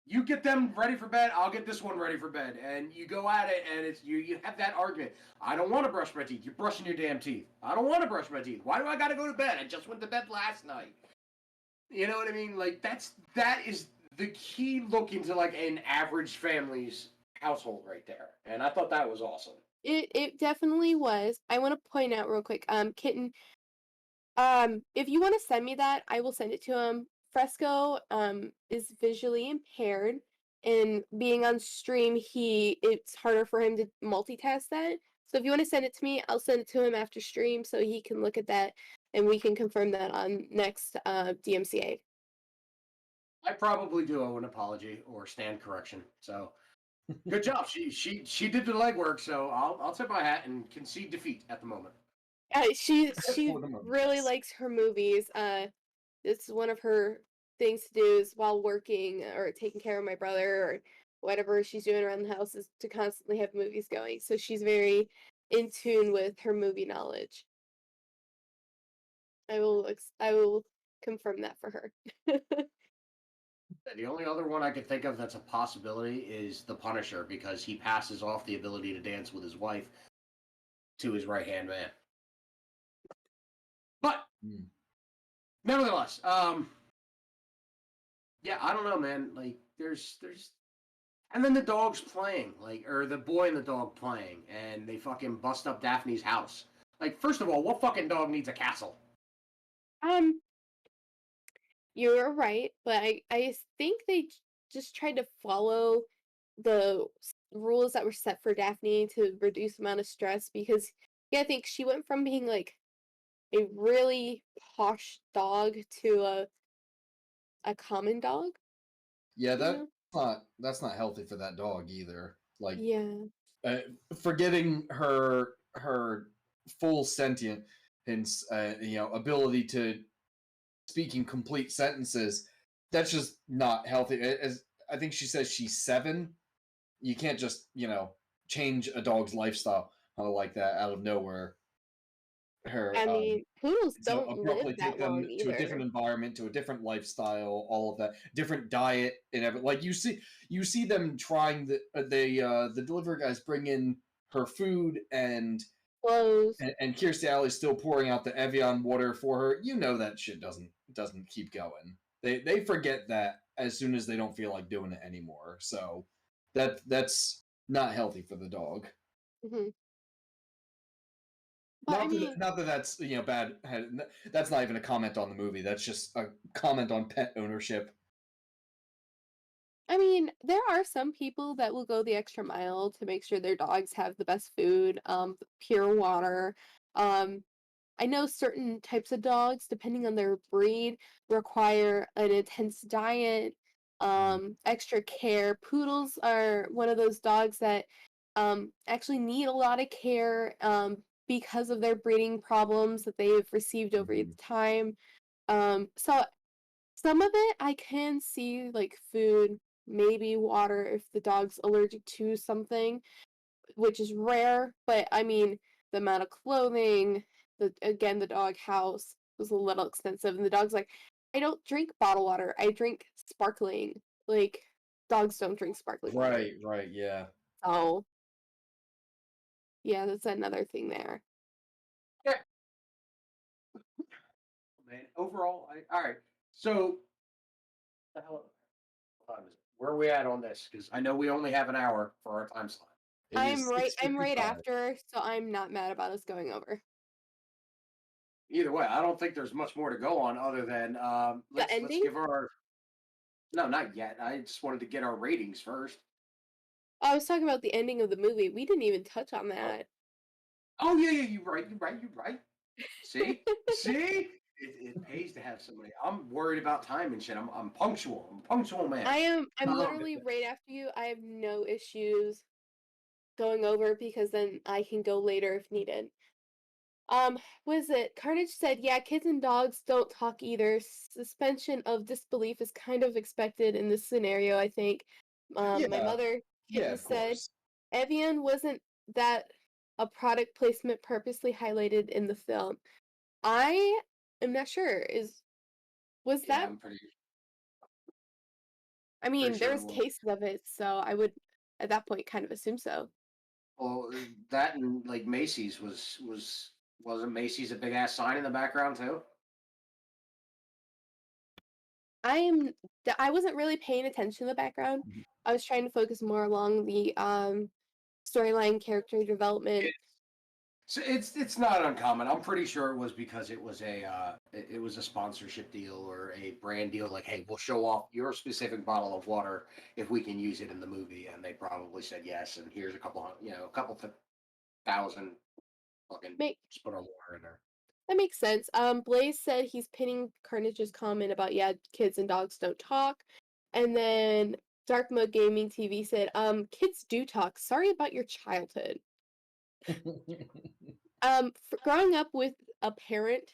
you get them ready for bed, I'll get this one ready for bed, and you go at it, and it's you have that argument. I don't want to brush my teeth. You're brushing your damn teeth. I don't want to brush my teeth. Why do I got to go to bed? I just went to bed last night. You know what I mean? That is the key look into an average family's household right there, and I thought that was awesome.
It definitely was. I want to point out real quick, Kitten, if you want to send me that, I will send it to him. Fresco is visually impaired, and being on stream, it's harder for him to multitask that. So if you want to send it to me, I'll send it to him after stream so he can look at that and we can confirm that on next DMCA.
I probably do owe an apology or stand correction. So good job. She did the legwork, so I'll tip my hat and concede defeat at the moment.
She really likes her movies. It's one of her things to do is while working or taking care of my brother or whatever she's doing around the house is to constantly have movies going. So she's very in tune with her movie knowledge. I will confirm that for her.
The only other one I could think of that's a possibility is The Punisher, because he passes off the ability to dance with his wife to his right-hand man. But, nevertheless, yeah, I don't know, man. There's, and then the dog's playing, or the boy and the dog playing, and they fucking bust up Daphne's house. First of all, what fucking dog needs a castle?
You're right, but I think they just tried to follow the rules that were set for Daphne to reduce the amount of stress because, yeah, I think she went from being a really posh dog to a common dog.
Yeah, that's not healthy for that dog either.
Yeah.
Forgetting her full sentient ability to speak in complete sentences, that's just not healthy. As I think she says she's 7. You can't just, change a dog's lifestyle like that out of nowhere.
Poodles don't live that long either.
To a different environment, to a different lifestyle, all of that, different diet, and everything. You see them trying the delivery guys bring in her food and
clothes,
and Kirstie Alley's still pouring out the Evian water for her. That shit doesn't keep going. They forget that as soon as they don't feel like doing it anymore. So that's not healthy for the dog.
Mm-hmm.
Not that that's bad. That's not even a comment on the movie. That's just a comment on pet ownership.
There are some people that will go the extra mile to make sure their dogs have the best food, pure water. I know certain types of dogs, depending on their breed, require an intense diet, extra care. Poodles are one of those dogs that actually need a lot of care because of their breeding problems that they've received over time. So Some of it I can see, like food, maybe water if the dog's allergic to something, which is rare. But I mean, the amount of clothing, the dog house was a little extensive, and the dog's like, I don't drink bottled water. I drink sparkling. Like dogs don't drink sparkling water.
Right, yeah.
So yeah, that's another thing there.
Yeah. Man, overall, all right. So, the hell, where are we at on this? Because I know we only have an hour for our time slot.
I'm right after, so I'm not mad about us going over.
Either way, I don't think there's much more to go on other than let's give our. No, not yet. I just wanted to get our ratings first.
I was talking about the ending of the movie. We didn't even touch on that.
Oh yeah, you're right. See, it pays to have somebody. I'm worried about time and shit. I'm punctual. I'm a punctual man.
I'm literally right after you. I have no issues going over because then I can go later if needed. Was it Carnage said, yeah, kids and dogs don't talk either. Suspension of disbelief is kind of expected in this scenario, I think. My mother said Evian wasn't that a product placement purposely highlighted in the film. I am not sure. Was that? I mean,
Sure
there's cases of it, so I would at that point kind of assume so.
Well, that and like Macy's wasn't Macy's a big ass sign in the background too?
I wasn't really paying attention to the background. I was trying to focus more along the storyline, character development.
So it's not uncommon. I'm pretty sure it was because it was a sponsorship deal or a brand deal. Like, hey, we'll show off your specific bottle of water if we can use it in the movie, and they probably said yes. And here's a couple thousand fucking just put our water in there.
That makes sense. Blaze said he's pinning Carnage's comment about kids and dogs don't talk, and then Dark Mode Gaming TV said, kids do talk. Sorry about your childhood. Growing up with a parent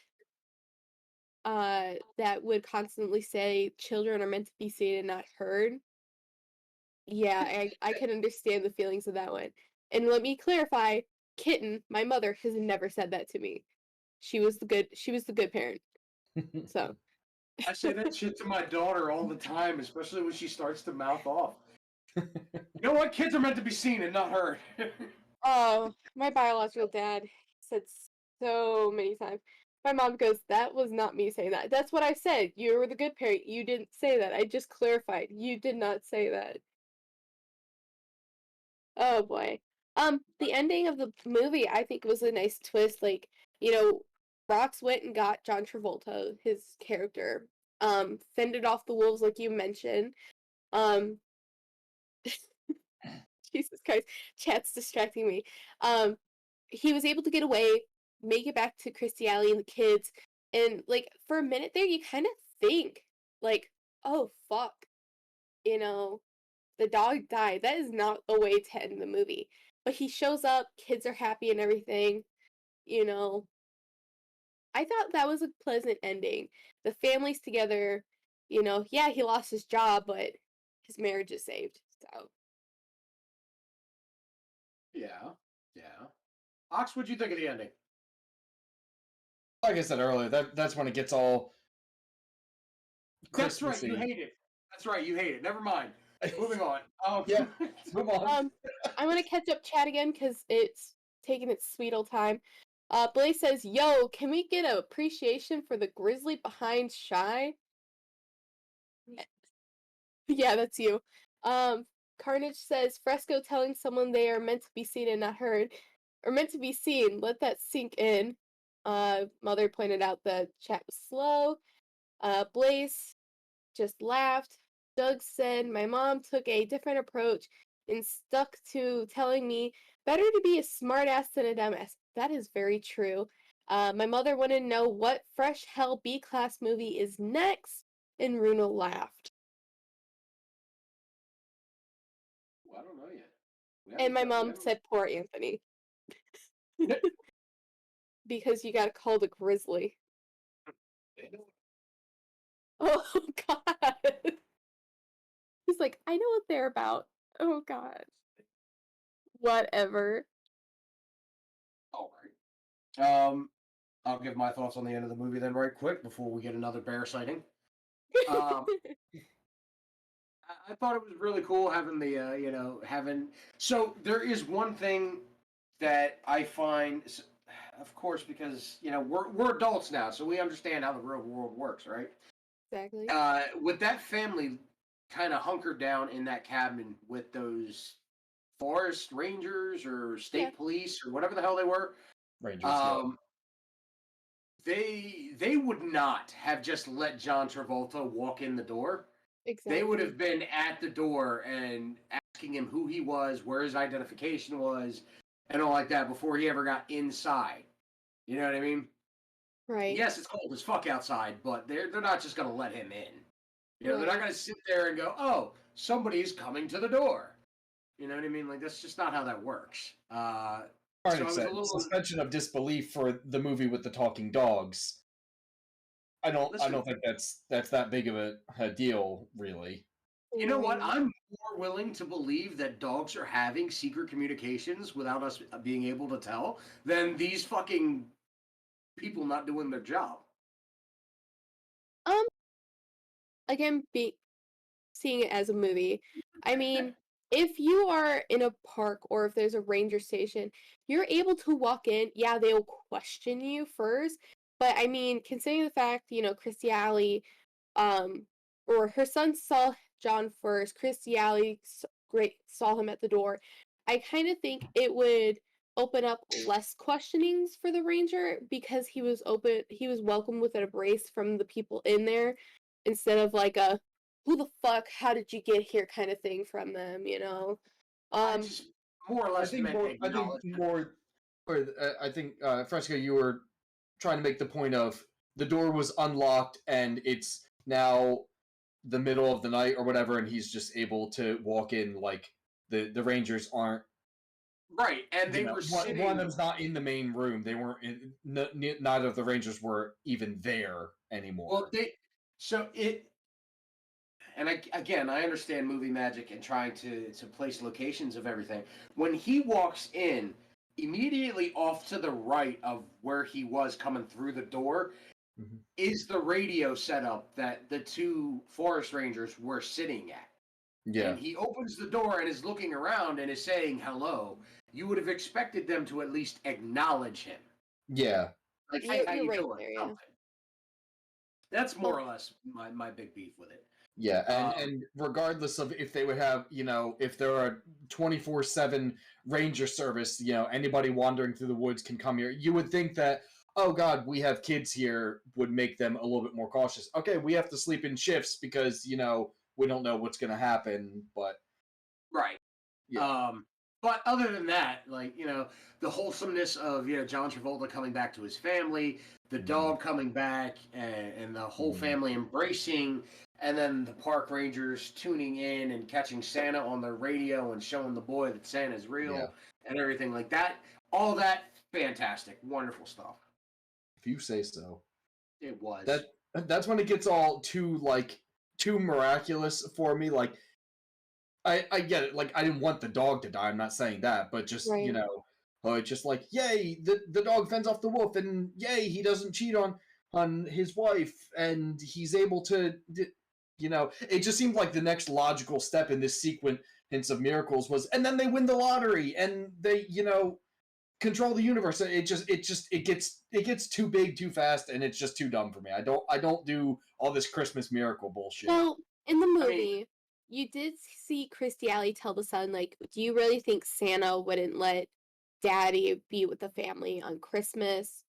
that would constantly say children are meant to be seen and not heard. Yeah, I can understand the feelings of that one. And let me clarify, Kitten, my mother, has never said that to me. She was the good parent. So
I say that shit to my daughter all the time, especially when she starts to mouth off. You know what? Kids are meant to be seen and not heard.
Oh, my biological dad said so many times. My mom goes, that was not me saying that. That's what I said. You were the good parent. You didn't say that. I just clarified. You did not say that. Oh boy. The ending of the movie I think was a nice twist. Like, Rox went and got John Travolta, his character, fended off the wolves like you mentioned. Jesus Christ, chat's distracting me. He was able to get away, make it back to Christy Alley and the kids, and like for a minute there, you kind of think like, oh fuck, the dog died. That is not a way to end the movie. But he shows up, kids are happy and everything. I thought that was a pleasant ending. The family's together. Yeah, he lost his job, but his marriage is saved. So.
Yeah. Ox, what'd you think of the ending?
Like I said earlier, that's when it gets all
Christmassy. That's right, you hate it. Never mind. Moving on.
Yeah, move on.
I'm gonna catch up chat again because it's taking its sweet old time. Blaze says, yo, can we get an appreciation for the grizzly behind Shy? Yeah, that's you. Carnage says, Fresco telling someone they are meant to be seen and not heard. Or meant to be seen. Let that sink in. Mother pointed out the chat was slow. Blaze just laughed. Doug said, my mom took a different approach and stuck to telling me better to be a smartass than a dumbass. That is very true. My mother wanted to know what fresh hell B-class movie is next, and Runa laughed.
Well, I don't know yet.
And my mom said, poor Anthony. Because you got called a grizzly. Oh God. He's like, I know what they're about. Oh God. Whatever.
All right. I'll give my thoughts on the end of the movie then, right quick, before we get another bear sighting. Um, I thought it was really cool having the, having. So there is one thing that I find, of course, because we're adults now, so we understand how the real world works, right?
Exactly.
With that family kind of hunkered down in that cabin with those forest rangers or state police or whatever the hell they were.
Rangers.
They would not have just let John Travolta walk in the door.
Exactly.
They would have been at the door and asking him who he was, where his identification was, and all like that before he ever got inside. You know what I mean?
Right.
Yes, it's cold as fuck outside, but they're not just gonna let him in. They're not gonna sit there and go, "Oh, somebody's coming to the door." You know what I mean? Like that's just not how that works.
Suspension of disbelief for the movie with the talking dogs. I don't think that's that big of a deal, really.
You know what? I'm more willing to believe that dogs are having secret communications without us being able to tell than these fucking people not doing their job.
Again, seeing it as a movie, I mean, if you are in a park or if there's a ranger station, you're able to walk in. Yeah, they'll question you first, but I mean, considering the fact, Christy Alley, or her son saw John first, Christy Alley saw him at the door. I kind of think it would open up less questionings for the ranger because he was welcomed with an embrace from the people in there instead of like a who the fuck, how did you get here kind of thing from them,
Just more or less
I think Fresco, you were trying to make the point of the door was unlocked and it's now the middle of the night or whatever, and he's just able to walk in. Like the Rangers aren't
right, and they were sitting.
One of them's not in the main room. They weren't. Neither of the Rangers were even there anymore.
Well, and I understand movie magic and trying to place locations of everything. When he walks in, immediately off to the right of where he was coming through the door is the radio setup that the two forest rangers were sitting at.
Yeah.
And he opens the door and is looking around and is saying hello. You would have expected them to at least acknowledge him.
Yeah.
Like, hey, how you doing? There, yeah. That's more or less my big beef with it.
Yeah, and regardless of if they would have, if there are 24/7 ranger service, anybody wandering through the woods can come here. You would think that, oh God, we have kids here would make them a little bit more cautious. Okay, we have to sleep in shifts because, we don't know what's going to happen, but.
Right. Yeah. But other than that, like, the wholesomeness of, John Travolta coming back to his family, the dog coming back, and the whole family embracing, and then the park rangers tuning in and catching Santa on their radio and showing the boy that Santa's real and everything like that. All that, fantastic. Wonderful stuff.
If you say so.
It was.
That's when it gets all too miraculous for me. Like, I get it. Like, I didn't want the dog to die. I'm not saying that, but just, just like, yay, the dog fends off the wolf, and yay, he doesn't cheat on his wife, and he's able to, it just seemed like the next logical step in this sequence of miracles was, and then they win the lottery, and they, control the universe. It gets too big too fast, and it's just too dumb for me. I don't do all this Christmas miracle bullshit.
Well, in the movie, you did see Christy Alley tell the son, like, do you really think Santa wouldn't let Daddy be with the family on Christmas?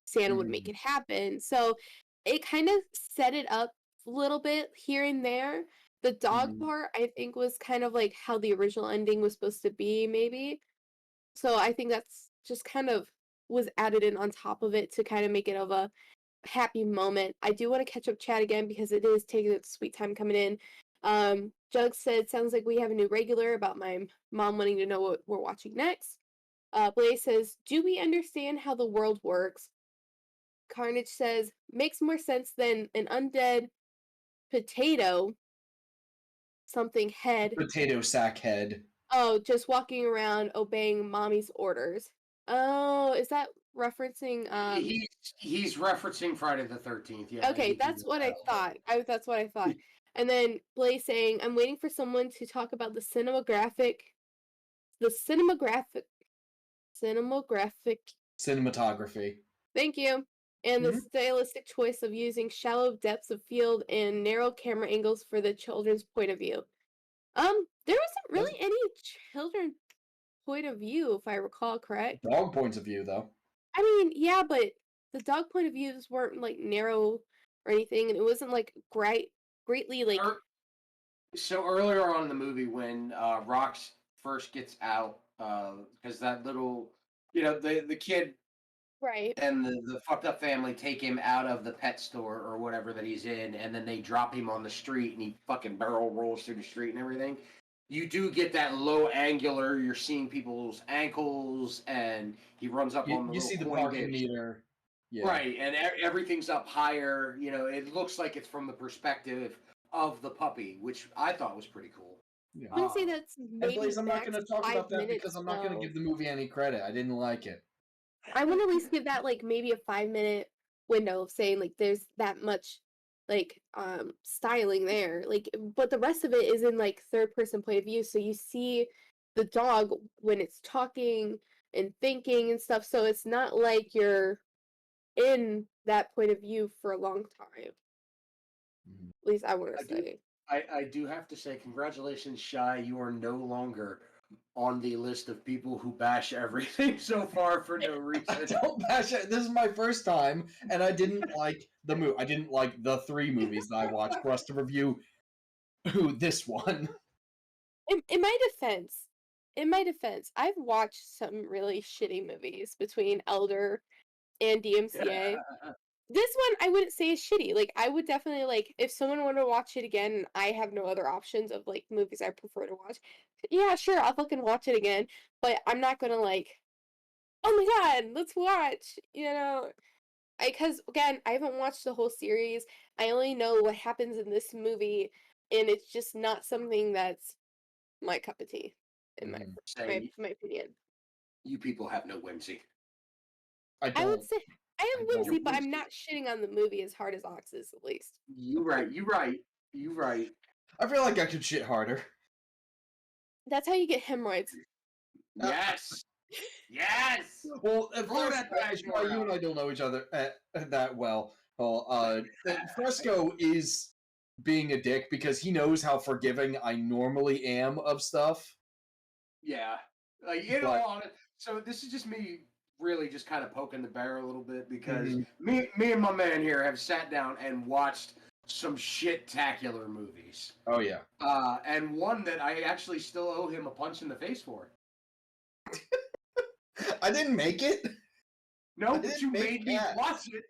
Santa would make it happen. So it kind of set it up a little bit here and there. The dog part, I think, was kind of like how the original ending was supposed to be, maybe. So I think that's just kind of was added in on top of it to kind of make it of a happy moment. I do want to catch up chat again because it is taking its sweet time coming in. Jug said, sounds like we have a new regular about my mom wanting to know what we're watching next. Blaze says, do we understand how the world works? Carnage says, makes more sense than an undead potato something head.
Potato sack head.
Oh, just walking around obeying mommy's orders. Oh, is that referencing
He's referencing Friday the 13th. Yeah.
Okay, that's what I thought. That's what I thought. And then Blaze saying, "I'm waiting for someone to talk about the
Cinematography.
Thank you. And the
Mhm.
stylistic choice of using shallow depths of field and narrow camera angles for the children's point of view. There wasn't really any children point of view, if I recall correct.
Dog points of view, though.
I mean, yeah, but the dog point of views weren't like narrow or anything, and it wasn't like greatly like.
So earlier on in the movie, when Rox first gets out, because that little, the kid,
Right.
and the fucked up family take him out of the pet store or whatever that he's in, and then they drop him on the street, and he fucking barrel rolls through the street and everything. You do get that low angular. You're seeing people's ankles, and he runs up on the.
You see the
coin
parking
dish.
meter. Yeah.
Right, and everything's up higher. It looks like it's from the perspective of the puppy, which I thought was pretty cool.
Yeah.
I'm gonna say that's maybe
Blaze, I'm not going to talk about that
minutes,
because I'm not going to give the movie any credit. I didn't like it.
I would at least give that like maybe a 5-minute window of saying like there's that much like styling there. Like, but the rest of it is in like third person point of view. So you see the dog when it's talking and thinking and stuff. So it's not like you're in that point of view for a long time. At least I want to say.
I do have to say, congratulations, Shy. You are no longer on the list of people who bash everything so far for no reason.
I don't bash it. This is my first time, and I didn't like the movie. I didn't like the 3 movies that I watched for us to review this one.
In my defense, I've watched some really shitty movies between Elder and DMCA. This one I wouldn't say is shitty. Like I would definitely like if someone wanted to watch it again and I have no other options of like movies I prefer to watch. Yeah, sure, I'll fucking watch it again. But I'm not gonna like, oh my god, let's watch. Because again, I haven't watched the whole series. I only know what happens in this movie, and it's just not something that's my cup of tea. In my opinion,
you people have no whimsy.
I would say I have whimsy, but I'm not shitting on the movie as hard as Ox is, at least.
You right.
I feel like I could shit harder.
That's how you get hemorrhoids.
Yes. Yes.
Well, you and I don't know each other that well. Well, Fresco is being a dick because he knows how forgiving I normally am of stuff.
Yeah. So this is just me really just kind of poking the bear a little bit because me and my man here have sat down and watched some shit-tacular movies.
Oh, yeah.
And one that I actually still owe him a punch in the face for.
I didn't make it.
No, but you made me watch it.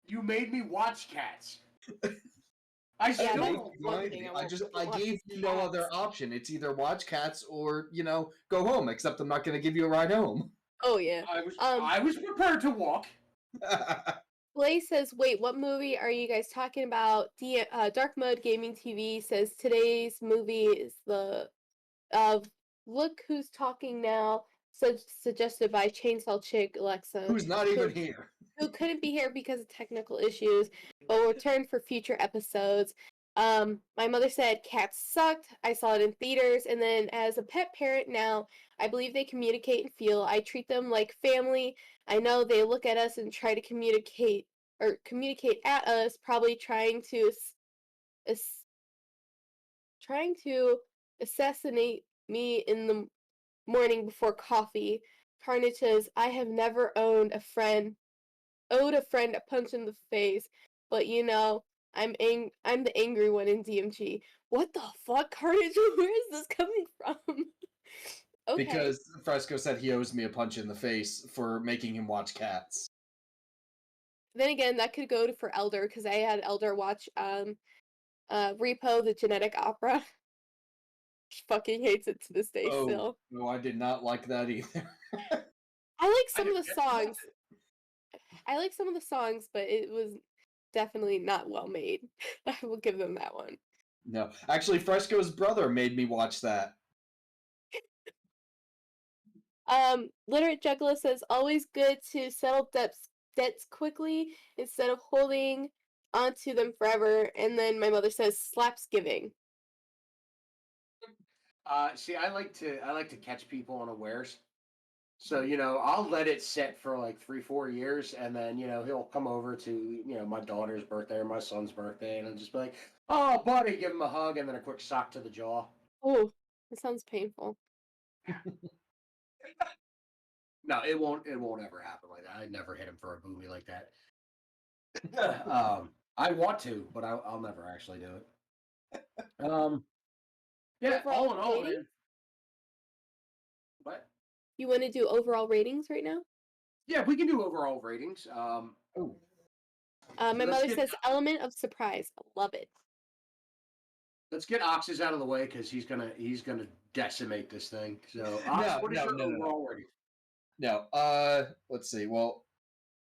You made me watch Cats. I
gave you no other option. It's either watch Cats or, go home, except I'm not going to give you a ride home.
Oh, yeah.
I was prepared to walk.
Blaze says, wait, what movie are you guys talking about? Dark Mode Gaming TV says today's movie is the Look Who's Talking Now, suggested by Chainsaw Chick Alexa.
Who's not even here.
Who couldn't be here because of technical issues, but will return for future episodes. My mother said Cats sucked. I saw it in theaters, and then as a pet parent now, I believe they communicate and feel. I treat them like family. I know they look at us and try to communicate at us, probably trying to assassinate me in the morning before coffee. Carnage says, I have never owed a friend a punch in the face, but I'm the angry one in DMG. What the fuck, Carnage? Where is this coming from? Okay.
Because Fresco said he owes me a punch in the face for making him watch Cats.
Then again, that could go for Elder, because I had Elder watch Repo, the Genetic Opera. She fucking hates it to this day still.
No, I did not like that either.
I like some of the songs. But it was definitely not well made. I will give them that one.
No, actually, Fresco's brother made me watch that.
Literate Juggler says, always good to settle debts quickly instead of holding onto them forever. And then my mother says, slaps giving.
See, I like to catch people unawares. So, I'll let it sit for like 3-4 years, and then, he'll come over to, my daughter's birthday or my son's birthday, and I'll just be like, oh, buddy, give him a hug, and then a quick sock to the jaw.
Oh, that sounds painful.
No, it won't ever happen like that. I'd never hit him for a booby like that. I want to, but I'll never actually do it. Yeah,
Overall
all in all,
rating?
man. What?
You want to do overall ratings right now?
Yeah, we can do overall ratings.
My mother says element of surprise. I love it.
Let's get Ox's out of the way because he's gonna decimate this thing. So, Ox, what is your overall rating?
No. Let's see. Well,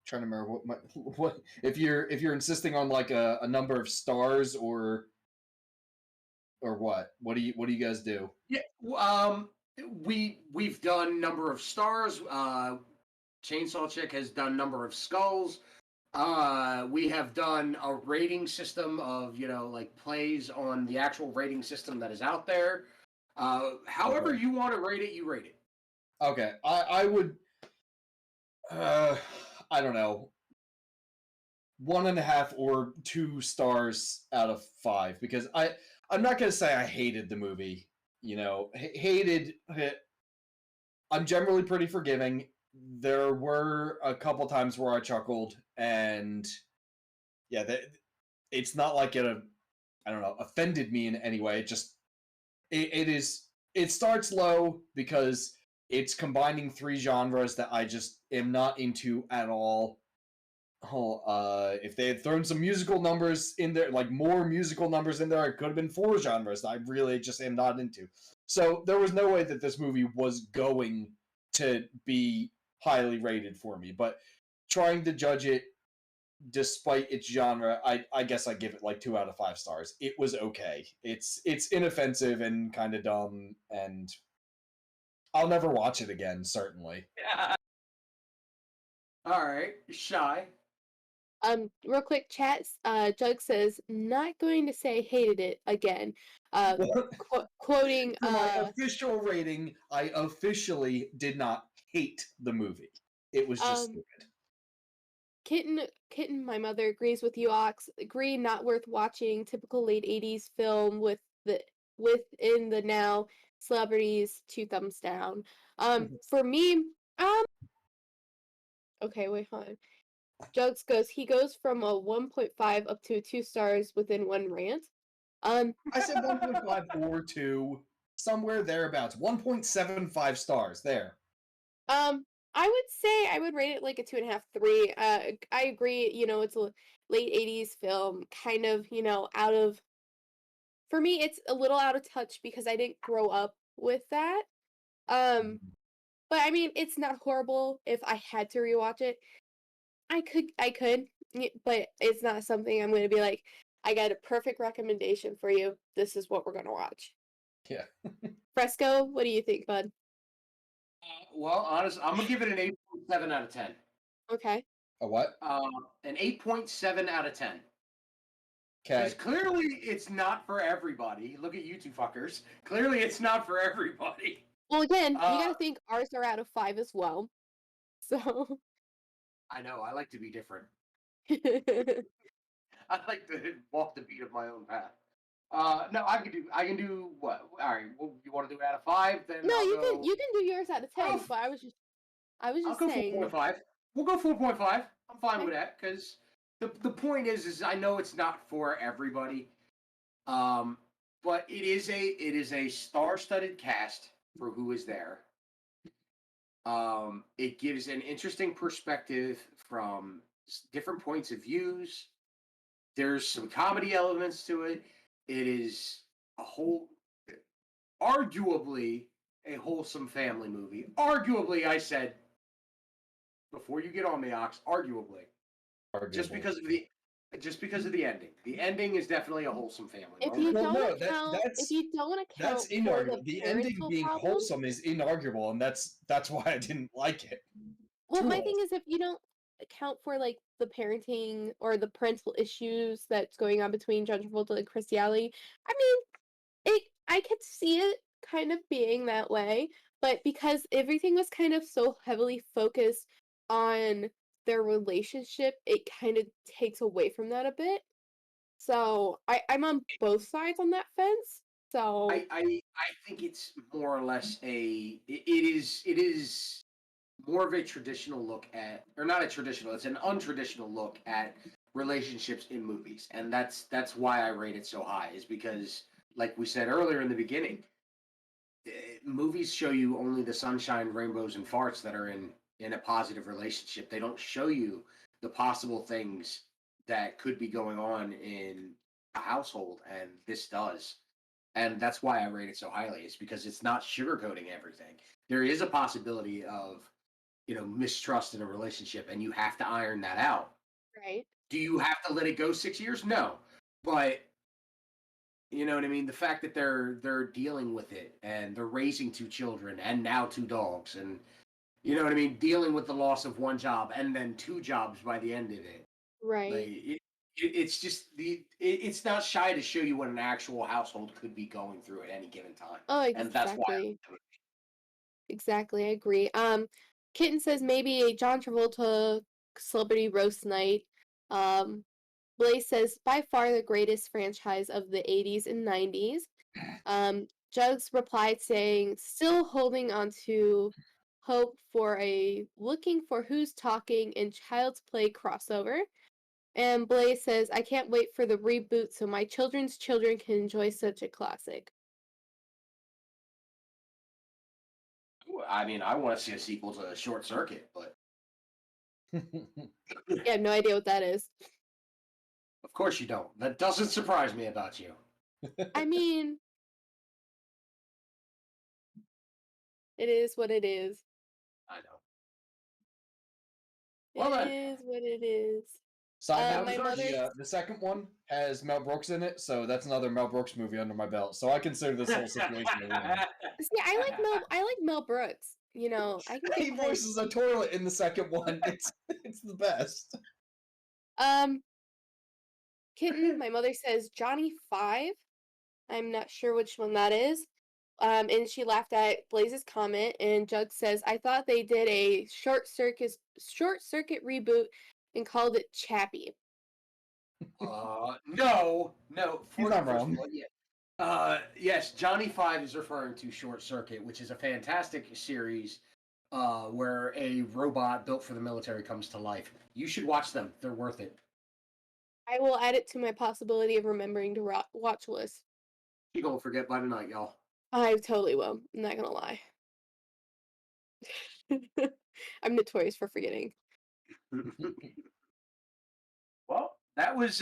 trying to remember what if you're insisting on like a number of stars or what? What do you guys do?
Yeah. We've done number of stars. Chainsaw Chick has done number of skulls. We have done a rating system of like plays on the actual rating system that is out there. However you want to rate it, you rate it.
Okay, I would. I don't know. 1.5 or 2 stars out of 5 because I'm not gonna say I hated the movie. Hated. I'm generally pretty forgiving. There were a couple times where I chuckled, and yeah, it's not like it, I don't know, offended me in any way. It starts low because it's combining 3 genres that I just am not into at all. If they had thrown some musical numbers in there, like more musical numbers in there, it could have been 4 genres that I really just am not into. So there was no way that this movie was going to be highly rated for me, but trying to judge it despite its genre, I guess I give it like 2 out of 5 stars. It was okay. It's inoffensive and kind of dumb, and I'll never watch it again, certainly.
Yeah. All right, Shy.
Real quick, chat. Jug says not going to say hated it again. Quoting
For my official rating, I officially did not hate the movie. It was just stupid.
Kitten, my mother agrees with you, Ox. Agree, not worth watching. Typical late 80s film within the now celebrities, 2 thumbs down. For me, okay, wait, hold on. Jugs he goes from a 1.5 up to 2 stars within 1 rant.
I said 1.5 or 2, somewhere thereabouts. 1.75 stars there.
I would say I would rate it like a 2.5, 3. I agree. It's a late 80s film, kind of, out of. For me, it's a little out of touch because I didn't grow up with that. But I mean, it's not horrible. If I had to rewatch it, I could, but it's not something I'm going to be like, I got a perfect recommendation for you. This is what we're going to watch.
Yeah.
Fresco, what do you think, bud?
Well, honestly, I'm going to give it an 8.7 out of 10.
Okay.
A what?
An 8.7 out of 10.
Okay.
Because clearly it's not for everybody. Look at you 2 fuckers. Clearly it's not for everybody.
Well, again, you got to think ours are out of 5 as well. So.
I know. I like to be different. I like to walk the beat of my own path. No, I can do what? All right. Well, you want to do it out of 5? Then
no, you can do yours out of 10. But I was just saying.
I'll go 4.5. We'll go 4.5. I'm fine with that because the point is I know it's not for everybody. But it is a star-studded cast for who is there. It gives an interesting perspective from different points of views. There's some comedy elements to it. It is arguably a wholesome family movie. Arguably, I said, before you get on me, Ox, arguably. Just because of just because of the ending. The ending is definitely a wholesome family.
If you
Well,
don't
no,
account, if you don't account
that's
for
inarguable.
the
The ending
parental
being
problems,
wholesome is inarguable, and that's why I didn't like it.
well,
Too
my
wholesome.
thing is if you don't account for like the parenting or the parental issues that's going on between John Travolta and Christy Alley, I mean, I could see it kind of being that way, but because everything was kind of so heavily focused on their relationship, it kind of takes away from that a bit. So I'm on both sides on that fence. So
I think it's more or less it is more of a traditional look at, or not a traditional, it's an untraditional look at relationships in movies, and that's why I rate it so high, is because, like we said earlier in the beginning, movies show you only the sunshine, rainbows, and farts that are in a positive relationship. They don't show you the possible things that could be going on in a household, and this does. And that's why I rate it so highly. It's because it's not sugarcoating everything. There is a possibility of, mistrust in a relationship, and you have to iron that out.
right.
Do you have to let it go 6 years? No. But you know what I mean? The fact that they're dealing with it, and they're raising 2 children and now 2 dogs, and you know what I mean, dealing with the loss of one job and then 2 jobs by the end of it.
Right.
Like it's just it's not shy to show you what an actual household could be going through at any given time.
Oh,
And that's why
exactly. Exactly, I agree. Kitten says maybe a John Travolta celebrity roast night. Um, Blaze says by far the greatest franchise of the 80s and 90s. Jugs replied saying still holding on to hope for a looking for who's talking in Child's Play crossover. And Blaze says I can't wait for the reboot so my children's children can enjoy such a classic.
I mean, I want to see a sequel to Short Circuit, but
I have no idea what that is.
of course you don't. That doesn't surprise me about you.
I mean, it is what it is.
I know.
Well, it is what it is.
Side
my
note,
mother.
the second one has Mel Brooks in it, so that's another Mel Brooks movie under my belt. So I consider this whole situation a win.
See, I like Mel Brooks. You know, I can
He
get
voices a toilet in the second one. It's the best.
Kitten, my mother says Johnny 5. I'm not sure which one that is. And she laughed at Blaze's comment, and Jug says, I thought they did a short circuit reboot and called it Chappie.
No.
He's not wrong.
Yes, Johnny 5 is referring to Short Circuit, which is a fantastic series where a robot built for the military comes to life. You should watch them. They're worth it.
I will add it to my possibility of remembering to watch list.
You gonna forget by tonight, y'all.
I totally will. I'm not gonna lie. I'm notorious for forgetting.
Well, that was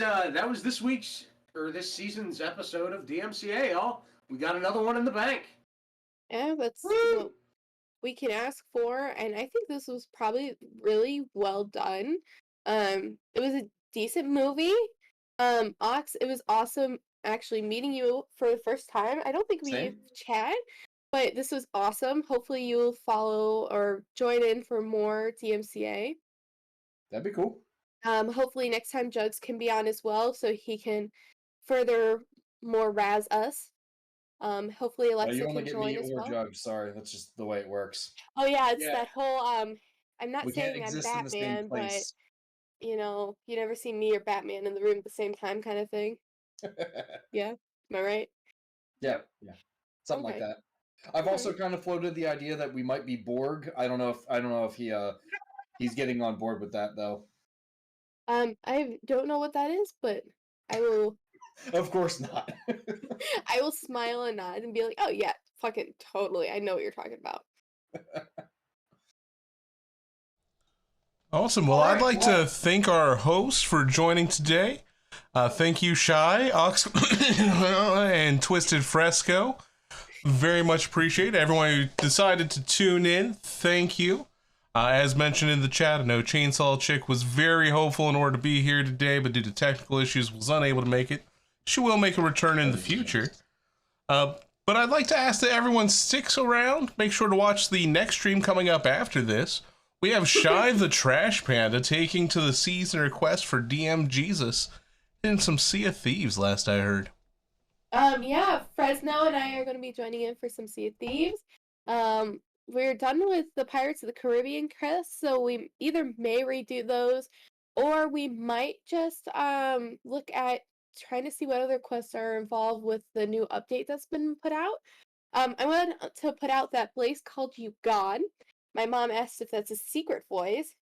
this week's or this season's episode of DMCA, y'all. We got another one in the bank.
Yeah, that's what we can ask for, and I think this was probably really well done. It was a decent movie. Ox, it was awesome actually meeting you for the first time. I don't think we've chatted, but this was awesome. Hopefully you'll follow or join in for more DMCA.
That'd be cool.
Hopefully next time Jugs can be on as well, so he can further more razz us. Hopefully Alexa
you only
can
get
join
me
as
or
well.
Jugs. Sorry, that's just the way it works.
Oh yeah, it's that whole I'm not
We can't
saying I'm
exist in the same
Batman, but
place.
you know, you never see me or Batman in the room at the same time kind of thing. Yeah, am I right?
Yeah. Something like that. I've also kind of floated the idea that we might be Borg. I don't know if he's getting on board with that though.
I don't know what that is, but I will.
Of course not.
I will smile and nod and be like, "Oh yeah, fucking totally. I know what you're talking about."
Awesome. Well, I'd like to thank our host for joining today. Thank you, Shy, Ox, and Twisted Fresco. Very much appreciate everyone who decided to tune in. Thank you. As mentioned in the chat, I know Chainsaw Chick was very hopeful in order to be here today, but due to technical issues was unable to make it. She will make a return in the future. But I'd like to ask that everyone sticks around. Make sure to watch the next stream coming up after this. We have Shy the Trash Panda taking to the season request for DMGesus and some Sea of Thieves, last I heard.
Yeah, Fresno and I are going to be joining in for some Sea of Thieves. We're done with the Pirates of the Caribbean quests, so we either may redo those, or we might just look at trying to see what other quests are involved with the new update that's been put out. I wanted to put out that Blaze called you God. My mom asked if that's a secret voice,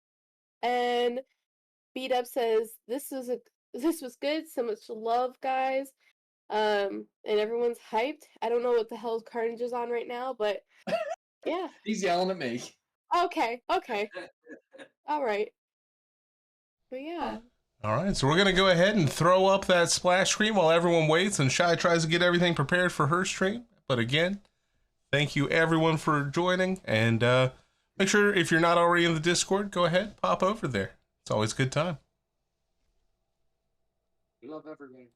and B-Dub says this was good, so much love, guys. And everyone's hyped. I don't know what the hell Carnage is on right now, but yeah.
He's yelling at me.
Okay. All right. But yeah.
All right, so we're going to go ahead and throw up that splash screen while everyone waits and Shy tries to get everything prepared for her stream. But again, thank you everyone for joining, and make sure if you're not already in the Discord, go ahead, pop over there. It's always a good time.
We love everybody.